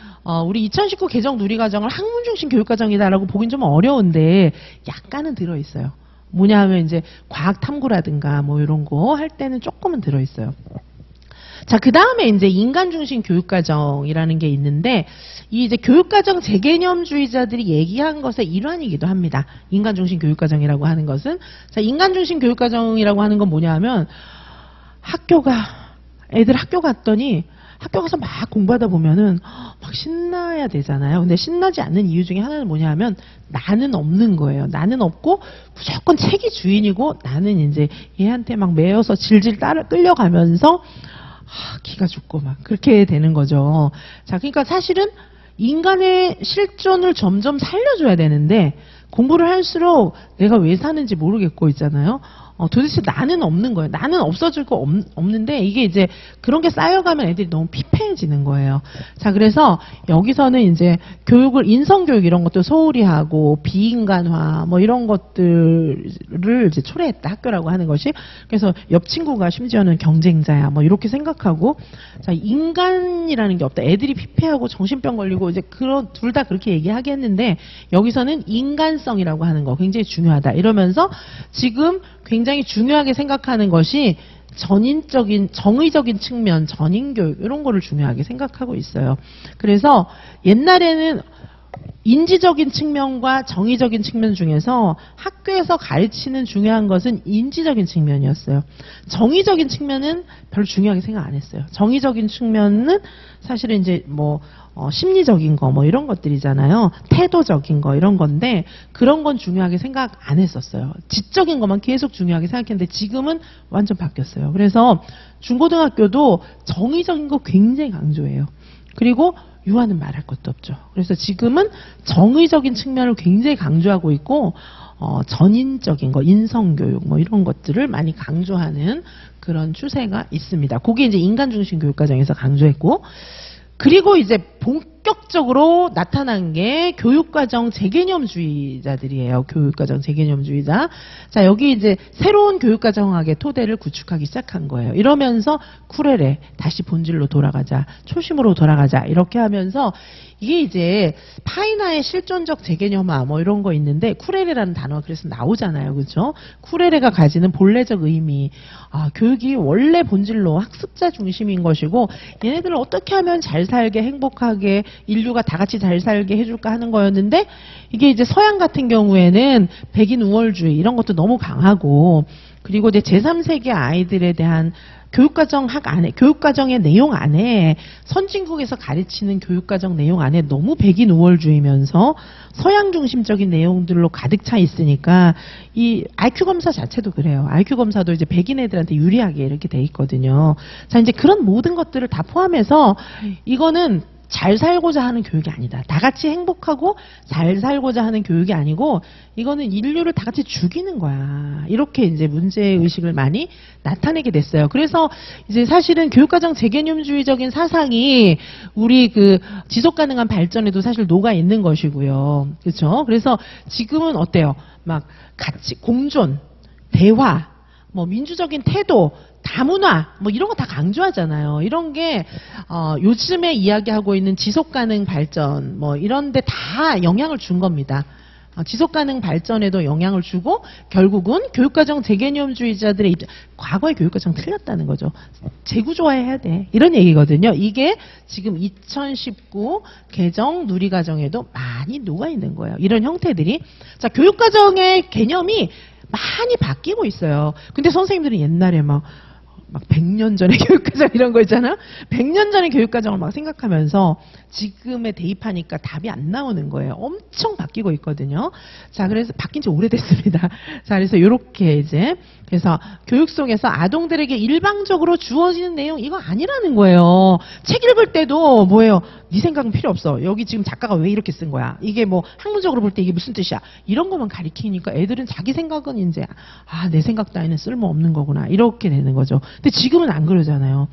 A: 우리 2019 개정 누리과정을 학문 중심 교육과정이다라고 보긴 좀 어려운데 약간은 들어있어요. 뭐냐 하면 이제 과학 탐구라든가 뭐 이런 거 할 때는 조금은 들어있어요. 자, 그 다음에 이제 인간 중심 교육과정이라는 게 있는데 이 이제 교육과정 재개념주의자들이 얘기한 것의 일환이기도 합니다. 인간 중심 교육과정이라고 하는 것은. 자, 인간 중심 교육과정이라고 하는 건 뭐냐 하면 애들 학교 갔더니 학교 가서 막 공부하다 보면은 막 신나야 되잖아요. 근데 신나지 않는 이유 중에 하나는 뭐냐 하면 나는 없는 거예요. 나는 없고 무조건 책이 주인이고 나는 이제 얘한테 막 매여서 질질 끌려가면서 기가 죽고 막 그렇게 되는 거죠. 자, 그러니까 사실은 인간의 실존을 점점 살려줘야 되는데 공부를 할수록 내가 왜 사는지 모르겠고 있잖아요. 도대체 나는 없는 거예요. 나는 없어질 거 없는데 이게 이제 그런 게 쌓여가면 애들이 너무 피폐해지는 거예요. 자, 그래서 여기서는 이제 교육을 인성교육 이런 것도 소홀히 하고 비인간화 뭐 이런 것들을 이제 초래했다 학교라고 하는 것이. 그래서 옆 친구가 심지어는 경쟁자야 뭐 이렇게 생각하고 자, 인간이라는 게 없다. 애들이 피폐하고 정신병 걸리고 이제 둘 다 그렇게 얘기하겠는데 여기서는 인간성이라고 하는 거 굉장히 중요하다. 이러면서 지금 굉장히 중요하게 생각하는 것이 정의적인 측면, 전인교육 이런 거를 중요하게 생각하고 있어요. 그래서 옛날에는 인지적인 측면과 정의적인 측면 중에서 학교에서 가르치는 중요한 것은 인지적인 측면이었어요. 정의적인 측면은 별로 중요하게 생각 안 했어요. 정의적인 측면은 사실은 이제 뭐 심리적인 거 뭐 이런 것들이잖아요. 태도적인 거 이런 건데 그런 건 중요하게 생각 안 했었어요. 지적인 것만 계속 중요하게 생각했는데 지금은 완전 바뀌었어요. 그래서 중고등학교도 정의적인 거 굉장히 강조해요. 그리고 유아는 말할 것도 없죠. 그래서 지금은 정의적인 측면을 굉장히 강조하고 있고, 전인적인 거, 인성교육 뭐 이런 것들을 많이 강조하는 그런 추세가 있습니다. 그게 이제 인간 중심 교육과정에서 강조했고, 그리고 이제 본격적으로 나타난 게 교육과정 재개념주의자들이에요. 교육과정 재개념주의자. 자, 여기 이제 새로운 교육과정학의 토대를 구축하기 시작한 거예요. 이러면서 쿠레레, 다시 본질로 돌아가자, 초심으로 돌아가자, 이렇게 하면서 이게 이제 파이나의 실존적 재개념화 뭐 이런 거 있는데, 쿠레레라는 단어가 그래서 나오잖아요. 그렇죠? 쿠레레가 가지는 본래적 의미, 교육이 원래 본질로 학습자 중심인 것이고, 얘네들을 어떻게 하면 잘 살게, 행복하게, 인류가 다 같이 잘 살게 해줄까 하는 거였는데, 이게 이제 서양 같은 경우에는 백인 우월주의 이런 것도 너무 강하고, 그리고 이제 제3세계 아이들에 대한 교육과정학 안에, 교육과정의 내용 안에, 선진국에서 가르치는 교육과정 내용 안에 너무 백인 우월주의면서 서양 중심적인 내용들로 가득 차 있으니까, 이 IQ 검사 자체도 그래요. IQ 검사도 이제 백인 애들한테 유리하게 이렇게 돼 있거든요. 자, 이제 그런 모든 것들을 다 포함해서 이거는 잘 살고자 하는 교육이 아니다. 다 같이 행복하고 잘 살고자 하는 교육이 아니고, 이거는 인류를 다 같이 죽이는 거야. 이렇게 이제 문제의식을 많이 나타내게 됐어요. 그래서 이제 사실은 교육과정 재개념주의적인 사상이 우리 그 지속가능한 발전에도 사실 녹아 있는 것이고요. 그렇죠? 그래서 지금은 어때요? 막 같이 공존, 대화, 뭐 민주적인 태도, 다문화 뭐 이런 거 다 강조하잖아요. 이런 게 요즘에 이야기하고 있는 지속가능 발전 뭐 이런 데 다 영향을 준 겁니다. 지속가능 발전에도 영향을 주고, 결국은 교육과정 재개념주의자들의 입장, 과거의 교육과정 틀렸다는 거죠. 재구조화해야 돼, 이런 얘기거든요. 이게 지금 2019 개정 누리과정에도 많이 녹아있는 거예요. 이런 형태들이. 자, 교육과정의 개념이 많이 바뀌고 있어요. 근데 선생님들은 옛날에 막 100년 전의 교육과정 이런 거 있잖아요. 100년 전의 교육과정을 막 생각하면서 지금에 대입하니까 답이 안 나오는 거예요. 엄청 바뀌고 있거든요. 자, 그래서 바뀐 지 오래됐습니다. 자, 그래서 이렇게 이제, 그래서 교육 속에서 아동들에게 일방적으로 주어지는 내용 이거 아니라는 거예요. 책 읽을 때도 뭐예요? 네 생각은 필요 없어. 여기 지금 작가가 왜 이렇게 쓴 거야? 이게 뭐 학문적으로 볼 때 이게 무슨 뜻이야? 이런 것만 가리키니까 애들은 자기 생각은 이제 내 생각 따위는 쓸모없는 거구나, 이렇게 되는 거죠. 근데 지금은 안 그러잖아요.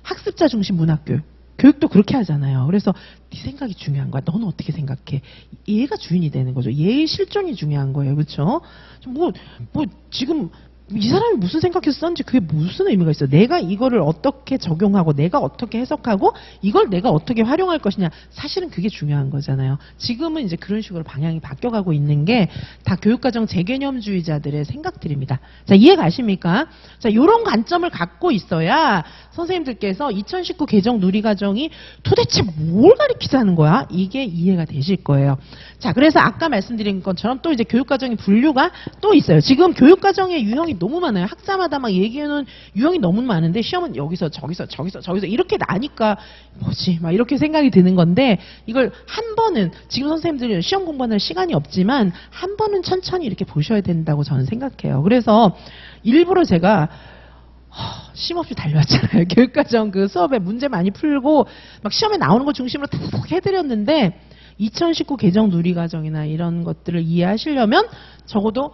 A: 학습자 중심 문학교육. 교육도 그렇게 하잖아요. 그래서 네 생각이 중요한 거야. 너는 어떻게 생각해? 얘가 주인이 되는 거죠. 얘의 실존이 중요한 거예요. 그렇죠? 지금 이 사람이 무슨 생각해서 썼는지 그게 무슨 의미가 있어. 내가 이거를 어떻게 적용하고 내가 어떻게 해석하고 이걸 내가 어떻게 활용할 것이냐. 사실은 그게 중요한 거잖아요. 지금은 이제 그런 식으로 방향이 바뀌어가고 있는 게 다 교육과정 재개념주의자들의 생각들입니다. 자, 이해 가십니까? 자, 이런 관점을 갖고 있어야 선생님들께서 2019 개정 누리과정이 도대체 뭘 가리키자는 거야? 이게 이해가 되실 거예요. 자, 그래서 아까 말씀드린 것처럼 또 이제 교육과정의 분류가 또 있어요. 지금 교육과정의 유형이 너무 많아요. 학자마다 막 얘기하는 유형이 너무 많은데 시험은 여기서 저기서 이렇게 나니까 뭐지? 막 이렇게 생각이 드는 건데, 이걸 한 번은 지금 선생님들이 시험 공부하는 시간이 없지만 한 번은 천천히 이렇게 보셔야 된다고 저는 생각해요. 그래서 일부러 제가 쉼없이 달려왔잖아요. 교육과정 그 수업에 문제 많이 풀고 막 시험에 나오는 거 중심으로 탁탁 해드렸는데, 2019 개정 누리과정이나 이런 것들을 이해하시려면 적어도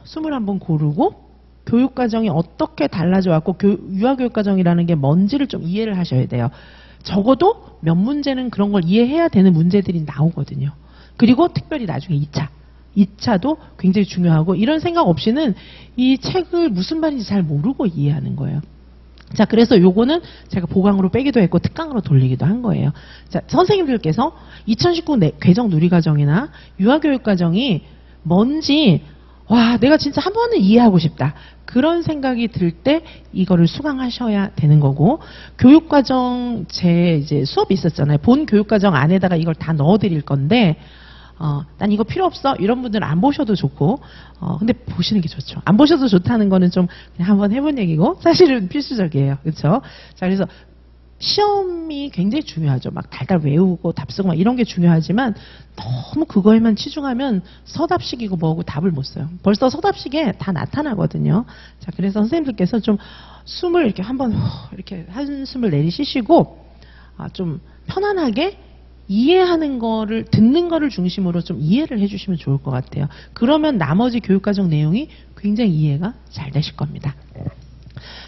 A: 21번 고르고 교육과정이 어떻게 달라져 왔고 유아교육과정이라는 게 뭔지를 좀 이해를 하셔야 돼요. 적어도 몇 문제는 그런 걸 이해해야 되는 문제들이 나오거든요. 그리고 특별히 나중에 2차도 굉장히 중요하고, 이런 생각 없이는 이 책을 무슨 말인지 잘 모르고 이해하는 거예요. 자, 그래서 요거는 제가 보강으로 빼기도 했고 특강으로 돌리기도 한 거예요. 자, 선생님들께서 2019 개정 누리과정이나 유아교육과정이 뭔지 내가 진짜 한 번은 이해하고 싶다, 그런 생각이 들 때 이거를 수강하셔야 되는 거고, 교육과정 제 이제 수업이 있었잖아요. 본 교육과정 안에다가 이걸 다 넣어드릴 건데, 난 이거 필요 없어, 이런 분들은 안 보셔도 좋고, 근데 보시는 게 좋죠. 안 보셔도 좋다는 거는 좀 그냥 한번 해본 얘기고, 사실은 필수적이에요. 그렇죠? 자, 그래서 시험이 굉장히 중요하죠. 막 달달 외우고 답 쓰고 막 이런 게 중요하지만, 너무 그거에만 치중하면 서답식이고 뭐고 답을 못 써요. 벌써 서답식에 다 나타나거든요. 자, 그래서 선생님들께서 좀 숨을 이렇게 한번 이렇게 한숨을 내쉬시고 좀 편안하게 이해하는 거를, 듣는 거를 중심으로 좀 이해를 해주시면 좋을 것 같아요. 그러면 나머지 교육과정 내용이 굉장히 이해가 잘 되실 겁니다.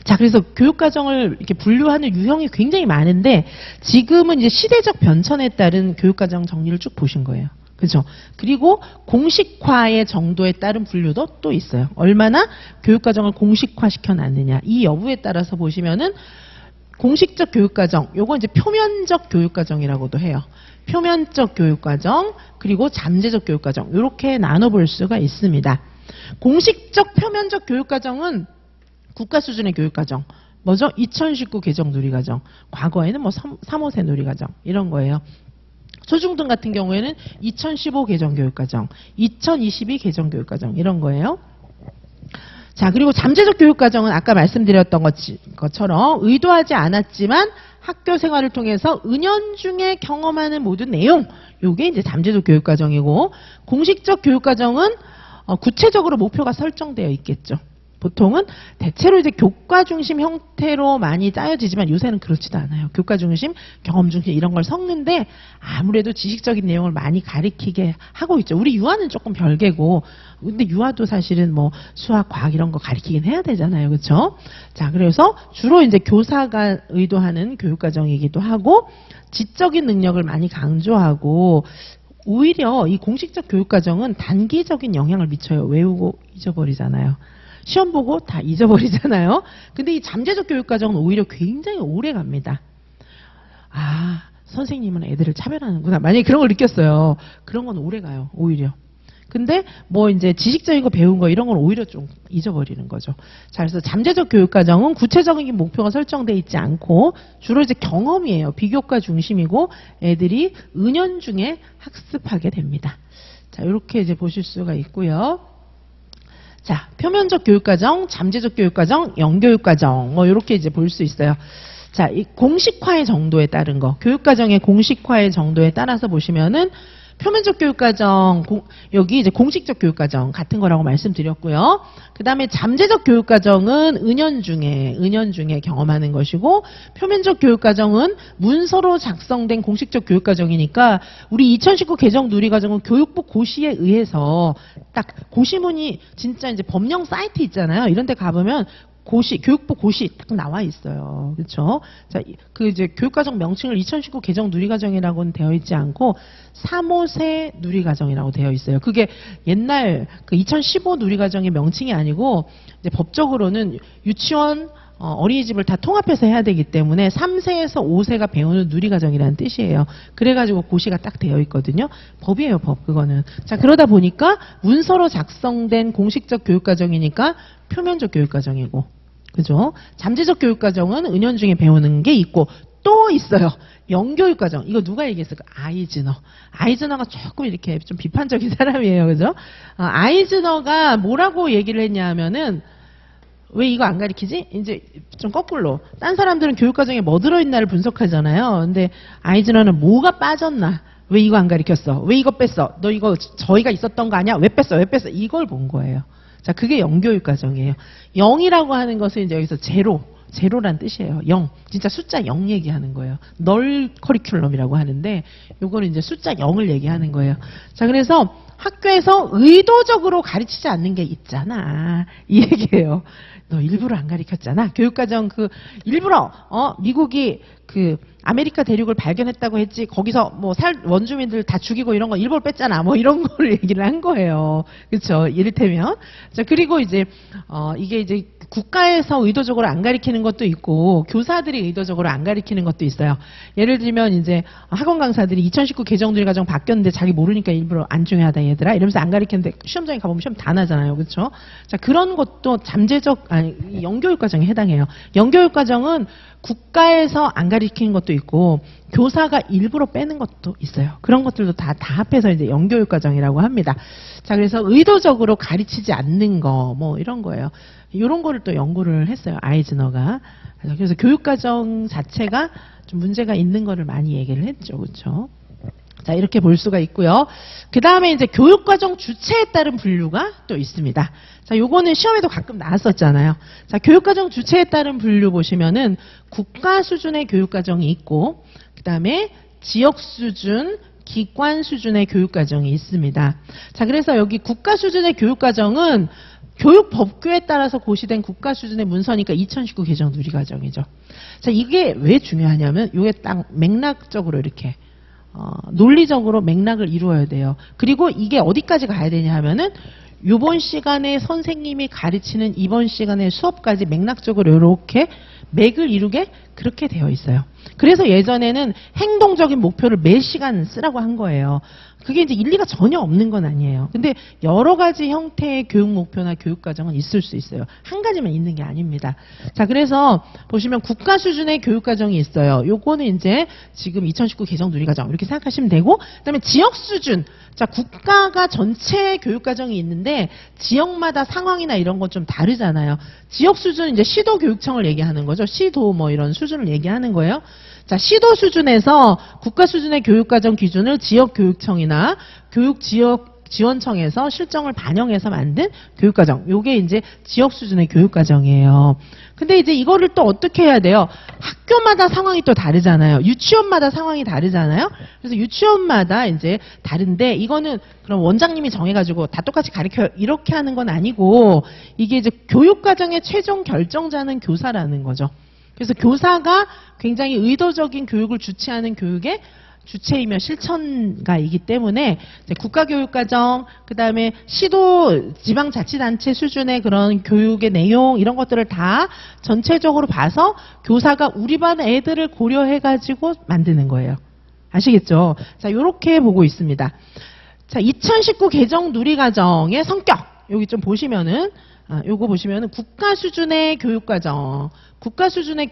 A: 자, 그래서 교육과정을 이렇게 분류하는 유형이 굉장히 많은데, 지금은 이제 시대적 변천에 따른 교육과정 정리를 쭉 보신 거예요. 그죠? 그리고 공식화의 정도에 따른 분류도 또 있어요. 얼마나 교육과정을 공식화 시켜놨느냐. 이 여부에 따라서 보시면은, 공식적 교육과정, 요거 이제 표면적 교육과정이라고도 해요. 표면적 교육과정, 그리고 잠재적 교육과정, 이렇게 나눠볼 수가 있습니다. 공식적 표면적 교육과정은 국가 수준의 교육과정, 뭐죠? 2019 개정 누리과정, 과거에는 뭐 3호세 누리과정 이런 거예요. 초중등 같은 경우에는 2015 개정 교육과정, 2022 개정 교육과정 이런 거예요. 자, 그리고 잠재적 교육과정은 아까 말씀드렸던 것처럼 의도하지 않았지만 학교 생활을 통해서 은연중에 경험하는 모든 내용, 요게 이제 잠재적 교육과정이고, 공식적 교육과정은 구체적으로 목표가 설정되어 있겠죠. 보통은 대체로 이제 교과 중심 형태로 많이 짜여지지만 요새는 그렇지도 않아요. 교과 중심, 경험 중심 이런 걸 섞는데 아무래도 지식적인 내용을 많이 가리키게 하고 있죠. 우리 유아는 조금 별개고, 근데 유아도 사실은 뭐 수학, 과학 이런 거 가리키긴 해야 되잖아요. 그렇죠? 자, 그래서 주로 이제 교사가 의도하는 교육과정이기도 하고, 지적인 능력을 많이 강조하고, 오히려 이 공식적 교육과정은 단기적인 영향을 미쳐요. 외우고 잊어버리잖아요. 시험 보고 다 잊어버리잖아요. 근데 이 잠재적 교육과정은 오히려 굉장히 오래 갑니다. 아, 선생님은 애들을 차별하는구나. 만약에 그런 걸 느꼈어요. 그런 건 오래 가요, 오히려. 근데 뭐 이제 지식적인 거 배운 거 이런 건 오히려 좀 잊어버리는 거죠. 자, 그래서 잠재적 교육과정은 구체적인 목표가 설정돼 있지 않고 주로 이제 경험이에요. 비교과 중심이고 애들이 은연중에 학습하게 됩니다. 자, 이렇게 이제 보실 수가 있고요. 자, 표면적 교육과정, 잠재적 교육과정, 영교육과정, 뭐, 요렇게 이제 볼 수 있어요. 자, 이 공식화의 정도에 따른 거, 교육과정의 공식화의 정도에 따라서 보시면은, 표면적 교육과정, 여기 이제 공식적 교육과정 같은 거라고 말씀드렸고요. 그 다음에 잠재적 교육과정은 은연중에 경험하는 것이고, 표면적 교육과정은 문서로 작성된 공식적 교육과정이니까, 우리 2019 개정 누리과정은 교육부 고시에 의해서 딱 고시문이 진짜 이제 법령 사이트 있잖아요. 이런 데 가보면 교육부 고시 딱 나와 있어요. 그렇죠? 자, 그 이제 교육과정 명칭을 2019 개정 누리과정이라고는 되어 있지 않고 3호세 누리과정이라고 되어 있어요. 그게 옛날 그 2015 누리과정의 명칭이 아니고 이제 법적으로는 유치원 어린이집을 다 통합해서 해야 되기 때문에 3세에서 5세가 배우는 누리과정이라는 뜻이에요. 그래가지고 고시가 딱 되어 있거든요. 법이에요, 법, 그거는. 자, 그러다 보니까 문서로 작성된 공식적 교육과정이니까 표면적 교육과정이고, 그죠? 잠재적 교육과정은 은연중에 배우는 게 있고, 또 있어요. 영교육과정. 이거 누가 얘기했을까? 아이즈너. 아이즈너가 조금 이렇게 좀 비판적인 사람이에요, 그죠? 아이즈너가 뭐라고 얘기를 했냐 하면은, 왜 이거 안 가르치지? 이제 좀 거꾸로. 딴 사람들은 교육과정에 뭐 들어있나를 분석하잖아요. 근데 아이즈너는 뭐가 빠졌나? 왜 이거 안 가르쳤어? 왜 이거 뺐어? 너 이거 저희가 있었던 거 아니야? 왜 뺐어? 왜 뺐어? 이걸 본 거예요. 자, 그게 영교육과정이에요. 0이라고 하는 것은 이제 여기서 제로란 뜻이에요. 0. 진짜 숫자 0 얘기하는 거예요. 널 커리큘럼이라고 하는데 요거는 이제 숫자 0을 얘기하는 거예요. 자, 그래서 학교에서 의도적으로 가르치지 않는 게 있잖아. 이 얘기예요. 너 일부러 안 가르쳤잖아. 교육과정 일부러 미국이 아메리카 대륙을 발견했다고 했지 거기서 뭐 원주민들 다 죽이고 이런 거 일부러 뺐잖아. 뭐 이런 거를 얘기를 한 거예요. 그렇죠? 이를테면. 자, 그리고 이제 이게 이제 국가에서 의도적으로 안 가르치는 것도 있고 교사들이 의도적으로 안 가르치는 것도 있어요. 예를 들면 이제 학원 강사들이 2019 개정 누리과정 바뀌었는데 자기 모르니까 일부러 안 중요하다 얘들아 이러면서 안 가르치는데 시험장에 가보면 시험 다 나잖아요. 그렇죠? 자, 그런 것도 영교육과정에 해당해요. 영교육과정은 국가에서 안 가르치는 것도 있고 교사가 일부러 빼는 것도 있어요. 그런 것들도 다 합해서 이제 영교육과정이라고 합니다. 자, 그래서 의도적으로 가르치지 않는 거 뭐 이런 거예요. 이런 거를 또 연구를 했어요. 아이즈너가. 그래서 교육과정 자체가 좀 문제가 있는 거를 많이 얘기를 했죠. 그렇죠? 자, 이렇게 볼 수가 있고요. 그 다음에 이제 교육과정 주체에 따른 분류가 또 있습니다. 자, 요거는 시험에도 가끔 나왔었잖아요. 자, 교육과정 주체에 따른 분류 보시면은 국가 수준의 교육과정이 있고, 그 다음에 지역 수준, 기관 수준의 교육과정이 있습니다. 자, 그래서 여기 국가 수준의 교육과정은 교육법규에 따라서 고시된 국가 수준의 문서니까 2019 개정 누리과정이죠. 자, 이게 왜 중요하냐면 이게 딱 맥락적으로 이렇게 논리적으로 맥락을 이루어야 돼요. 그리고 이게 어디까지 가야 되냐 하면은 이번 시간에 선생님이 가르치는 이번 시간의 수업까지 맥락적으로 이렇게 맥을 이루게 그렇게 되어 있어요. 그래서 예전에는 행동적인 목표를 매 시간 쓰라고 한 거예요. 그게 이제 일리가 전혀 없는 건 아니에요. 근데 여러 가지 형태의 교육 목표나 교육 과정은 있을 수 있어요. 한 가지만 있는 게 아닙니다. 자, 그래서 보시면 국가 수준의 교육 과정이 있어요. 요거는 이제 지금 2019 개정 누리 과정 이렇게 생각하시면 되고, 그다음에 지역 수준. 자, 국가가 전체 교육 과정이 있는데 지역마다 상황이나 이런 건 좀 다르잖아요. 지역 수준은 이제 시도 교육청을 얘기하는 거죠. 시도 뭐 이런 수준을 얘기하는 거예요. 자, 시도 수준에서 국가 수준의 교육과정 기준을 지역교육청이나 교육지원청에서 실정을 반영해서 만든 교육과정. 요게 이제 지역 수준의 교육과정이에요. 근데 이제 이거를 또 어떻게 해야 돼요? 학교마다 상황이 또 다르잖아요. 유치원마다 상황이 다르잖아요. 그래서 유치원마다 이제 다른데 이거는 그럼 원장님이 정해가지고 다 똑같이 가르쳐요. 이렇게 하는 건 아니고 이게 이제 교육과정의 최종 결정자는 교사라는 거죠. 그래서 교사가 굉장히 의도적인 교육을 주최하는 교육의 주체이며 실천가이기 때문에 이제 국가교육과정, 그 다음에 시도 지방자치단체 수준의 그런 교육의 내용 이런 것들을 다 전체적으로 봐서 교사가 우리 반 애들을 고려해가지고 만드는 거예요. 아시겠죠? 자, 요렇게 보고 있습니다. 자, 2019 개정 누리과정의 성격 여기 좀 보시면은 요거 보시면은 국가 수준의 교육과정, 국가 수준의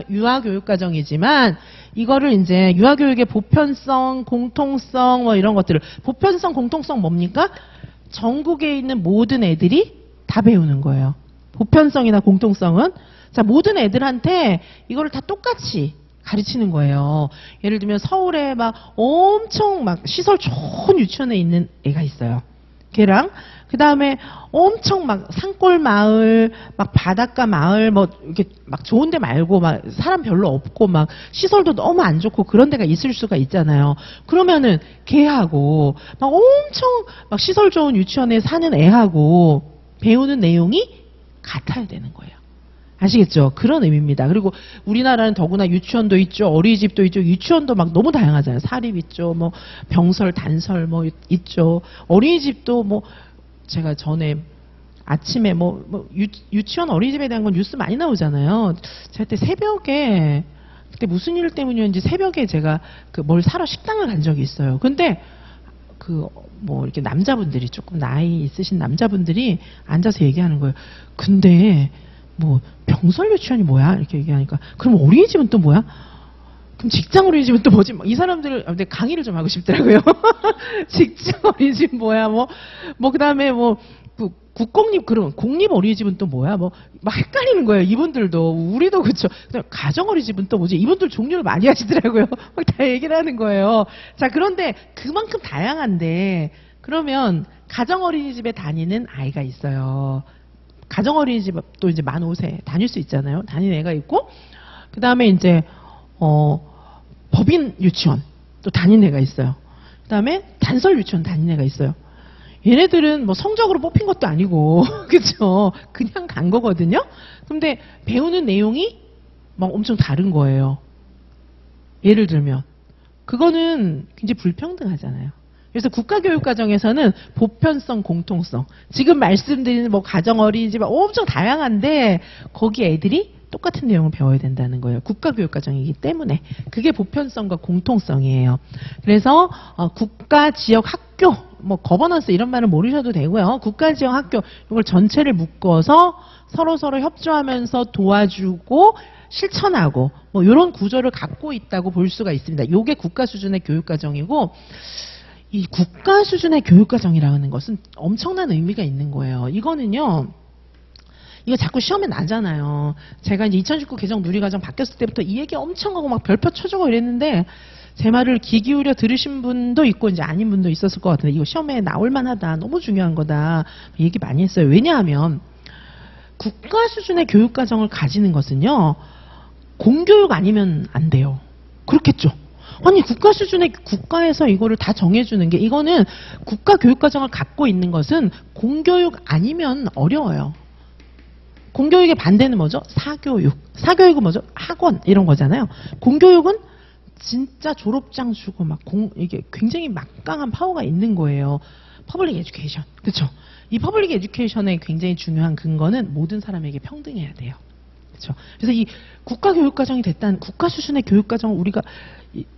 A: 유아교육과정이지만 이거를 이제 유아교육의 보편성, 공통성 뭐 이런 것들을 보편성, 공통성 뭡니까? 전국에 있는 모든 애들이 다 배우는 거예요. 보편성이나 공통성은 자 모든 애들한테 이거를 다 똑같이 가르치는 거예요. 예를 들면 서울에 막 엄청 막 시설 좋은 유치원에 있는 애가 있어요. 걔랑 그 다음에 엄청 막 산골 마을, 막 바닷가 마을, 뭐 이렇게 막 좋은데 말고 막 사람 별로 없고 막 시설도 너무 안 좋고 그런 데가 있을 수가 있잖아요. 그러면은 걔하고 막 엄청 막 시설 좋은 유치원에 사는 애하고 배우는 내용이 같아야 되는 거예요. 아시겠죠? 그런 의미입니다. 그리고 우리나라는 더구나 유치원도 있죠, 어린이집도 있죠, 유치원도 막 너무 다양하잖아요. 사립 있죠, 뭐 병설, 단설 뭐 있죠. 어린이집도 뭐 제가 전에 아침에 유치원 어린이집에 대한 건 뉴스 많이 나오잖아요. 제가 그때 새벽에 그때 무슨 일 때문이었는지 새벽에 제가 그 뭘 사러 식당을 간 적이 있어요. 근데 뭐 이렇게 남자분들이 조금 나이 있으신 남자분들이 앉아서 얘기하는 거예요. 근데 뭐 병설 유치원이 뭐야? 이렇게 얘기하니까 그럼 어린이집은 또 뭐야? 그럼 직장 어린이집은 또 뭐지? 이 사람들 근데 강의를 좀 하고 싶더라고요. 직장 어린이집 뭐야? 뭐 그다음에 국공립 그러면 공립 어린이집은 또 뭐야? 막 헷갈리는 거예요. 이분들도 우리도 그렇죠. 가정 어린이집은 또 뭐지? 이분들 종류를 많이 하시더라고요. 막 다 얘기를 하는 거예요. 자, 그런데 그만큼 다양한데 그러면 가정 어린이집에 다니는 아이가 있어요. 가정 어린이집도 이제 만 5세 다닐 수 있잖아요. 다니는 애가 있고 그 다음에 이제 법인 유치원 또 다니는 애가 있어요. 그 다음에 단설 유치원 다니는 애가 있어요. 얘네들은 뭐 성적으로 뽑힌 것도 아니고 그렇죠. 그냥 간 거거든요. 근데 배우는 내용이 막 엄청 다른 거예요. 예를 들면 그거는 굉장히 불평등하잖아요. 그래서 국가교육과정에서는 보편성, 공통성 지금 말씀드리는 뭐 가정 어린이집 엄청 다양한데 거기 애들이 똑같은 내용을 배워야 된다는 거예요. 국가교육과정이기 때문에 그게 보편성과 공통성이에요. 그래서 국가, 지역, 학교 뭐 거버넌스 이런 말을 모르셔도 되고요. 국가, 지역, 학교 이걸 전체를 묶어서 서로 협조하면서 도와주고 실천하고 뭐 이런 구조를 갖고 있다고 볼 수가 있습니다. 이게 국가 수준의 교육과정이고 이 국가 수준의 교육과정이라는 것은 엄청난 의미가 있는 거예요. 이거는요. 이거 자꾸 시험에 나잖아요. 제가 이제 2019 개정 누리과정 바뀌었을 때부터 이 얘기 엄청 하고 막 별표 쳐주고 이랬는데 제 말을 귀 기울여 들으신 분도 있고 이제 아닌 분도 있었을 것 같은데 이거 시험에 나올 만하다. 너무 중요한 거다. 얘기 많이 했어요. 왜냐하면 국가 수준의 교육과정을 가지는 것은요. 공교육 아니면 안 돼요. 그렇겠죠. 아니 국가 수준의 국가에서 이거를 다 정해주는 게 이거는 국가 교육과정을 갖고 있는 것은 공교육 아니면 어려워요. 공교육의 반대는 뭐죠? 사교육. 사교육은 뭐죠? 학원 이런 거잖아요. 공교육은 진짜 졸업장 주고 막 이게 굉장히 막강한 파워가 있는 거예요. 퍼블릭 에듀케이션. 그렇죠? 이 퍼블릭 에듀케이션의 굉장히 중요한 근거는 모든 사람에게 평등해야 돼요. 그렇죠? 그래서 이 국가 교육과정이 됐다는 국가 수준의 교육과정을 우리가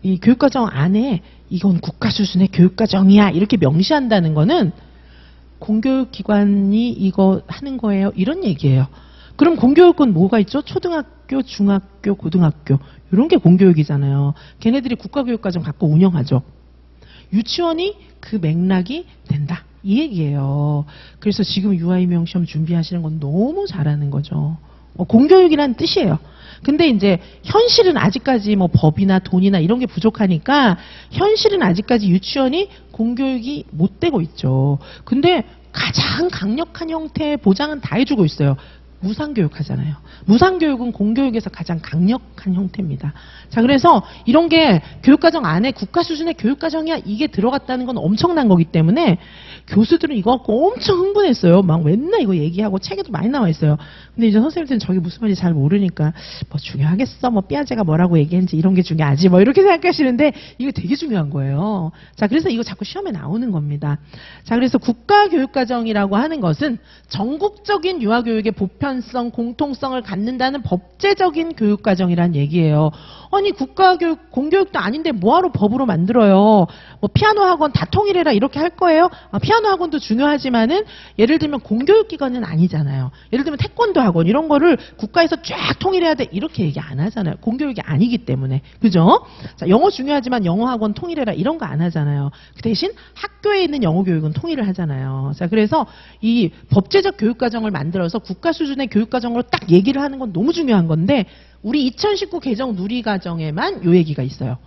A: 이 교육과정 안에 이건 국가 수준의 교육과정이야 이렇게 명시한다는 거는 공교육기관이 이거 하는 거예요. 이런 얘기예요. 그럼 공교육은 뭐가 있죠? 초등학교, 중학교, 고등학교 이런 게 공교육이잖아요. 걔네들이 국가교육과정 갖고 운영하죠. 유치원이 그 맥락이 된다. 이 얘기예요. 그래서 지금 유아임용 시험 준비하시는 건 너무 잘하는 거죠. 공교육이란 뜻이에요. 근데 이제 현실은 아직까지 뭐 법이나 돈이나 이런 게 부족하니까 현실은 아직까지 유치원이 공교육이 못 되고 있죠. 근데 가장 강력한 형태의 보장은 다 해주고 있어요. 무상교육 하잖아요. 무상교육은 공교육에서 가장 강력한 형태입니다. 자, 그래서 이런 게 교육과정 안에 국가 수준의 교육과정이야 이게 들어갔다는 건 엄청난 거기 때문에 교수들은 이거 갖고 엄청 흥분했어요. 막 맨날 이거 얘기하고 책에도 많이 나와 있어요. 근데 이제 선생님들은 저게 무슨 말인지 잘 모르니까 뭐 중요하겠어. 뭐 삐아제가 뭐라고 얘기했는지 이런 게 중요하지. 뭐 이렇게 생각하시는데 이거 되게 중요한 거예요. 자, 그래서 이거 자꾸 시험에 나오는 겁니다. 자, 그래서 국가교육과정이라고 하는 것은 전국적인 유아교육의 보편성, 공통성을 갖는다는 법제적인 교육과정이란 얘기예요. 아니 국가교육, 공교육도 아닌데 뭐하러 법으로 만들어요. 뭐 피아노 학원 다 통일해라 이렇게 할 거예요. 피아노 학원도 중요하지만은 예를 들면 공교육기관은 아니잖아요. 예를 들면 태권도 학원 이런 거를 국가에서 쫙 통일해야 돼 이렇게 얘기 안 하잖아요. 공교육이 아니기 때문에. 그죠? 자, 영어 중요하지만 영어 학원 통일해라 이런 거 안 하잖아요. 그 대신 학교에 있는 영어 교육은 통일을 하잖아요. 자, 그래서 이 법제적 교육과정을 만들어서 국가 수준의 교육과정으로 딱 얘기를 하는 건 너무 중요한 건데 우리 2019 개정 누리과정에만 요 얘기가 있어요.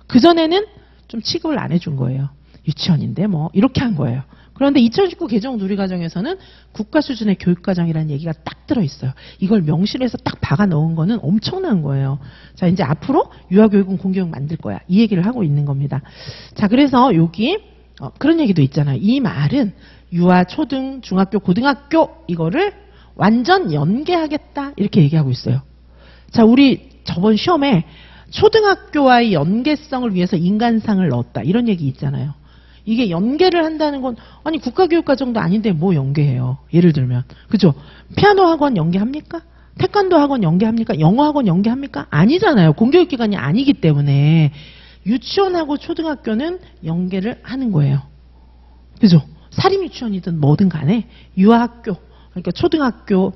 A: 그전에는 좀 취급을 안 해준 거예요. 유치원인데 뭐 이렇게 한 거예요. 그런데 2019 개정 누리과정에서는 국가 수준의 교육과정이라는 얘기가 딱 들어있어요. 이걸 명시해서 딱 박아 넣은 거는 엄청난 거예요. 자, 이제 앞으로 유아교육은 공교육 만들 거야. 이 얘기를 하고 있는 겁니다. 자, 그래서 여기 그런 얘기도 있잖아요. 이 말은 유아, 초등, 중학교, 고등학교 이거를 완전 연계하겠다 이렇게 얘기하고 있어요. 자, 우리 저번 시험에 초등학교와의 연계성을 위해서 인간상을 넣었다 이런 얘기 있잖아요. 이게 연계를 한다는 건 아니 국가교육과정도 아닌데 뭐 연계해요. 예를 들면 그죠? 피아노 학원 연계합니까? 태권도 학원 연계합니까? 영어 학원 연계합니까? 아니잖아요. 공교육기관이 아니기 때문에 유치원하고 초등학교는 연계를 하는 거예요. 그죠? 사립유치원이든 뭐든 간에 유아학교 그러니까 초등학교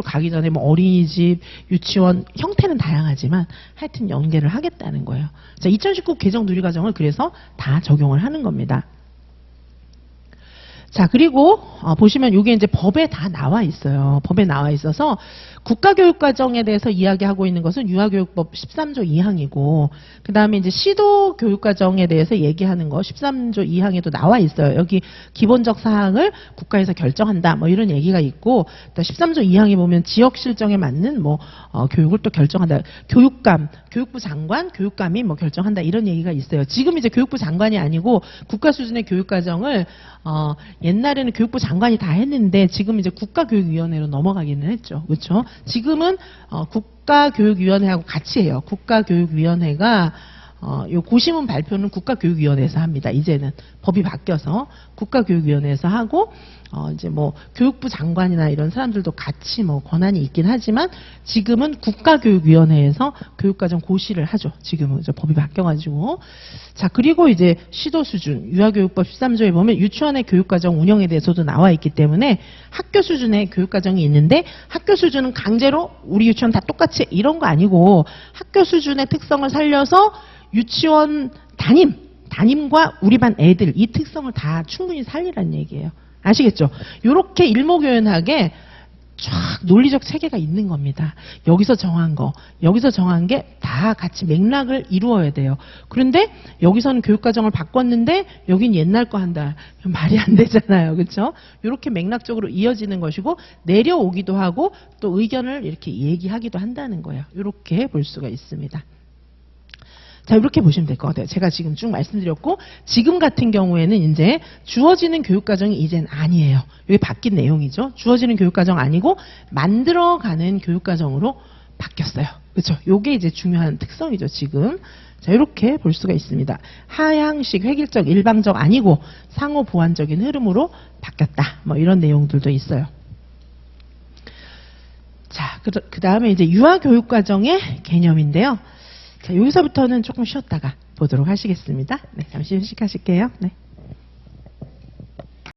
A: 가기 전에 뭐 어린이집, 유치원 형태는 다양하지만 하여튼 연계를 하겠다는 거예요. 자, 2019 개정 누리과정을 그래서 다 적용을 하는 겁니다. 자, 그리고 보시면 이게 이제 법에 다 나와 있어요. 법에 나와 있어서 국가교육과정에 대해서 이야기하고 있는 것은 유아교육법 13조 2항이고 그 다음에 이제 시도교육과정에 대해서 얘기하는 거 13조 2항에도 나와 있어요. 여기 기본적 사항을 국가에서 결정한다 뭐 이런 얘기가 있고 13조 2항에 보면 지역 실정에 맞는 뭐 교육을 또 결정한다. 교육감, 교육부 장관, 교육감이 뭐 결정한다 이런 얘기가 있어요. 지금 이제 교육부 장관이 아니고 국가 수준의 교육과정을 옛날에는 교육부 장관이 다 했는데 지금 이제 국가교육위원회로 넘어가기는 했죠. 그렇죠? 지금은 국가교육위원회하고 같이 해요. 국가교육위원회가 요 고시문 발표는 국가교육위원회에서 합니다. 이제는 법이 바뀌어서 국가교육위원회에서 하고 이제 뭐 교육부 장관이나 이런 사람들도 같이 뭐 권한이 있긴 하지만 지금은 국가교육위원회에서 교육과정 고시를 하죠. 지금은 이제 법이 바뀌어가지고 자 그리고 이제 시도 수준 유아교육법 13조에 보면 유치원의 교육과정 운영에 대해서도 나와 있기 때문에 학교 수준의 교육과정이 있는데 학교 수준은 강제로 우리 유치원 다 똑같이 이런 거 아니고 학교 수준의 특성을 살려서 유치원 담임과 우리 반 애들 이 특성을 다 충분히 살리라는 얘기예요. 아시겠죠? 이렇게 일목요연하게 쫙 논리적 체계가 있는 겁니다. 여기서 정한 거, 여기서 정한 게 다 같이 맥락을 이루어야 돼요. 그런데 여기서는 교육과정을 바꿨는데 여긴 옛날 거 한다. 말이 안 되잖아요. 그렇죠? 이렇게 맥락적으로 이어지는 것이고 내려오기도 하고 또 의견을 이렇게 얘기하기도 한다는 거예요. 이렇게 볼 수가 있습니다. 자, 이렇게 보시면 될 것 같아요. 제가 지금 쭉 말씀드렸고, 지금 같은 경우에는 이제 주어지는 교육과정이 이젠 아니에요. 이게 바뀐 내용이죠. 주어지는 교육과정 아니고 만들어가는 교육과정으로 바뀌었어요. 그렇죠? 요게 이제 중요한 특성이죠, 지금. 자, 이렇게 볼 수가 있습니다. 하향식, 획일적, 일방적 아니고 상호 보완적인 흐름으로 바뀌었다. 뭐 이런 내용들도 있어요. 자, 그 다음에 이제 유아교육과정의 개념인데요. 자, 여기서부터는 조금 쉬었다가 보도록 하시겠습니다. 네, 잠시 휴식하실게요. 네.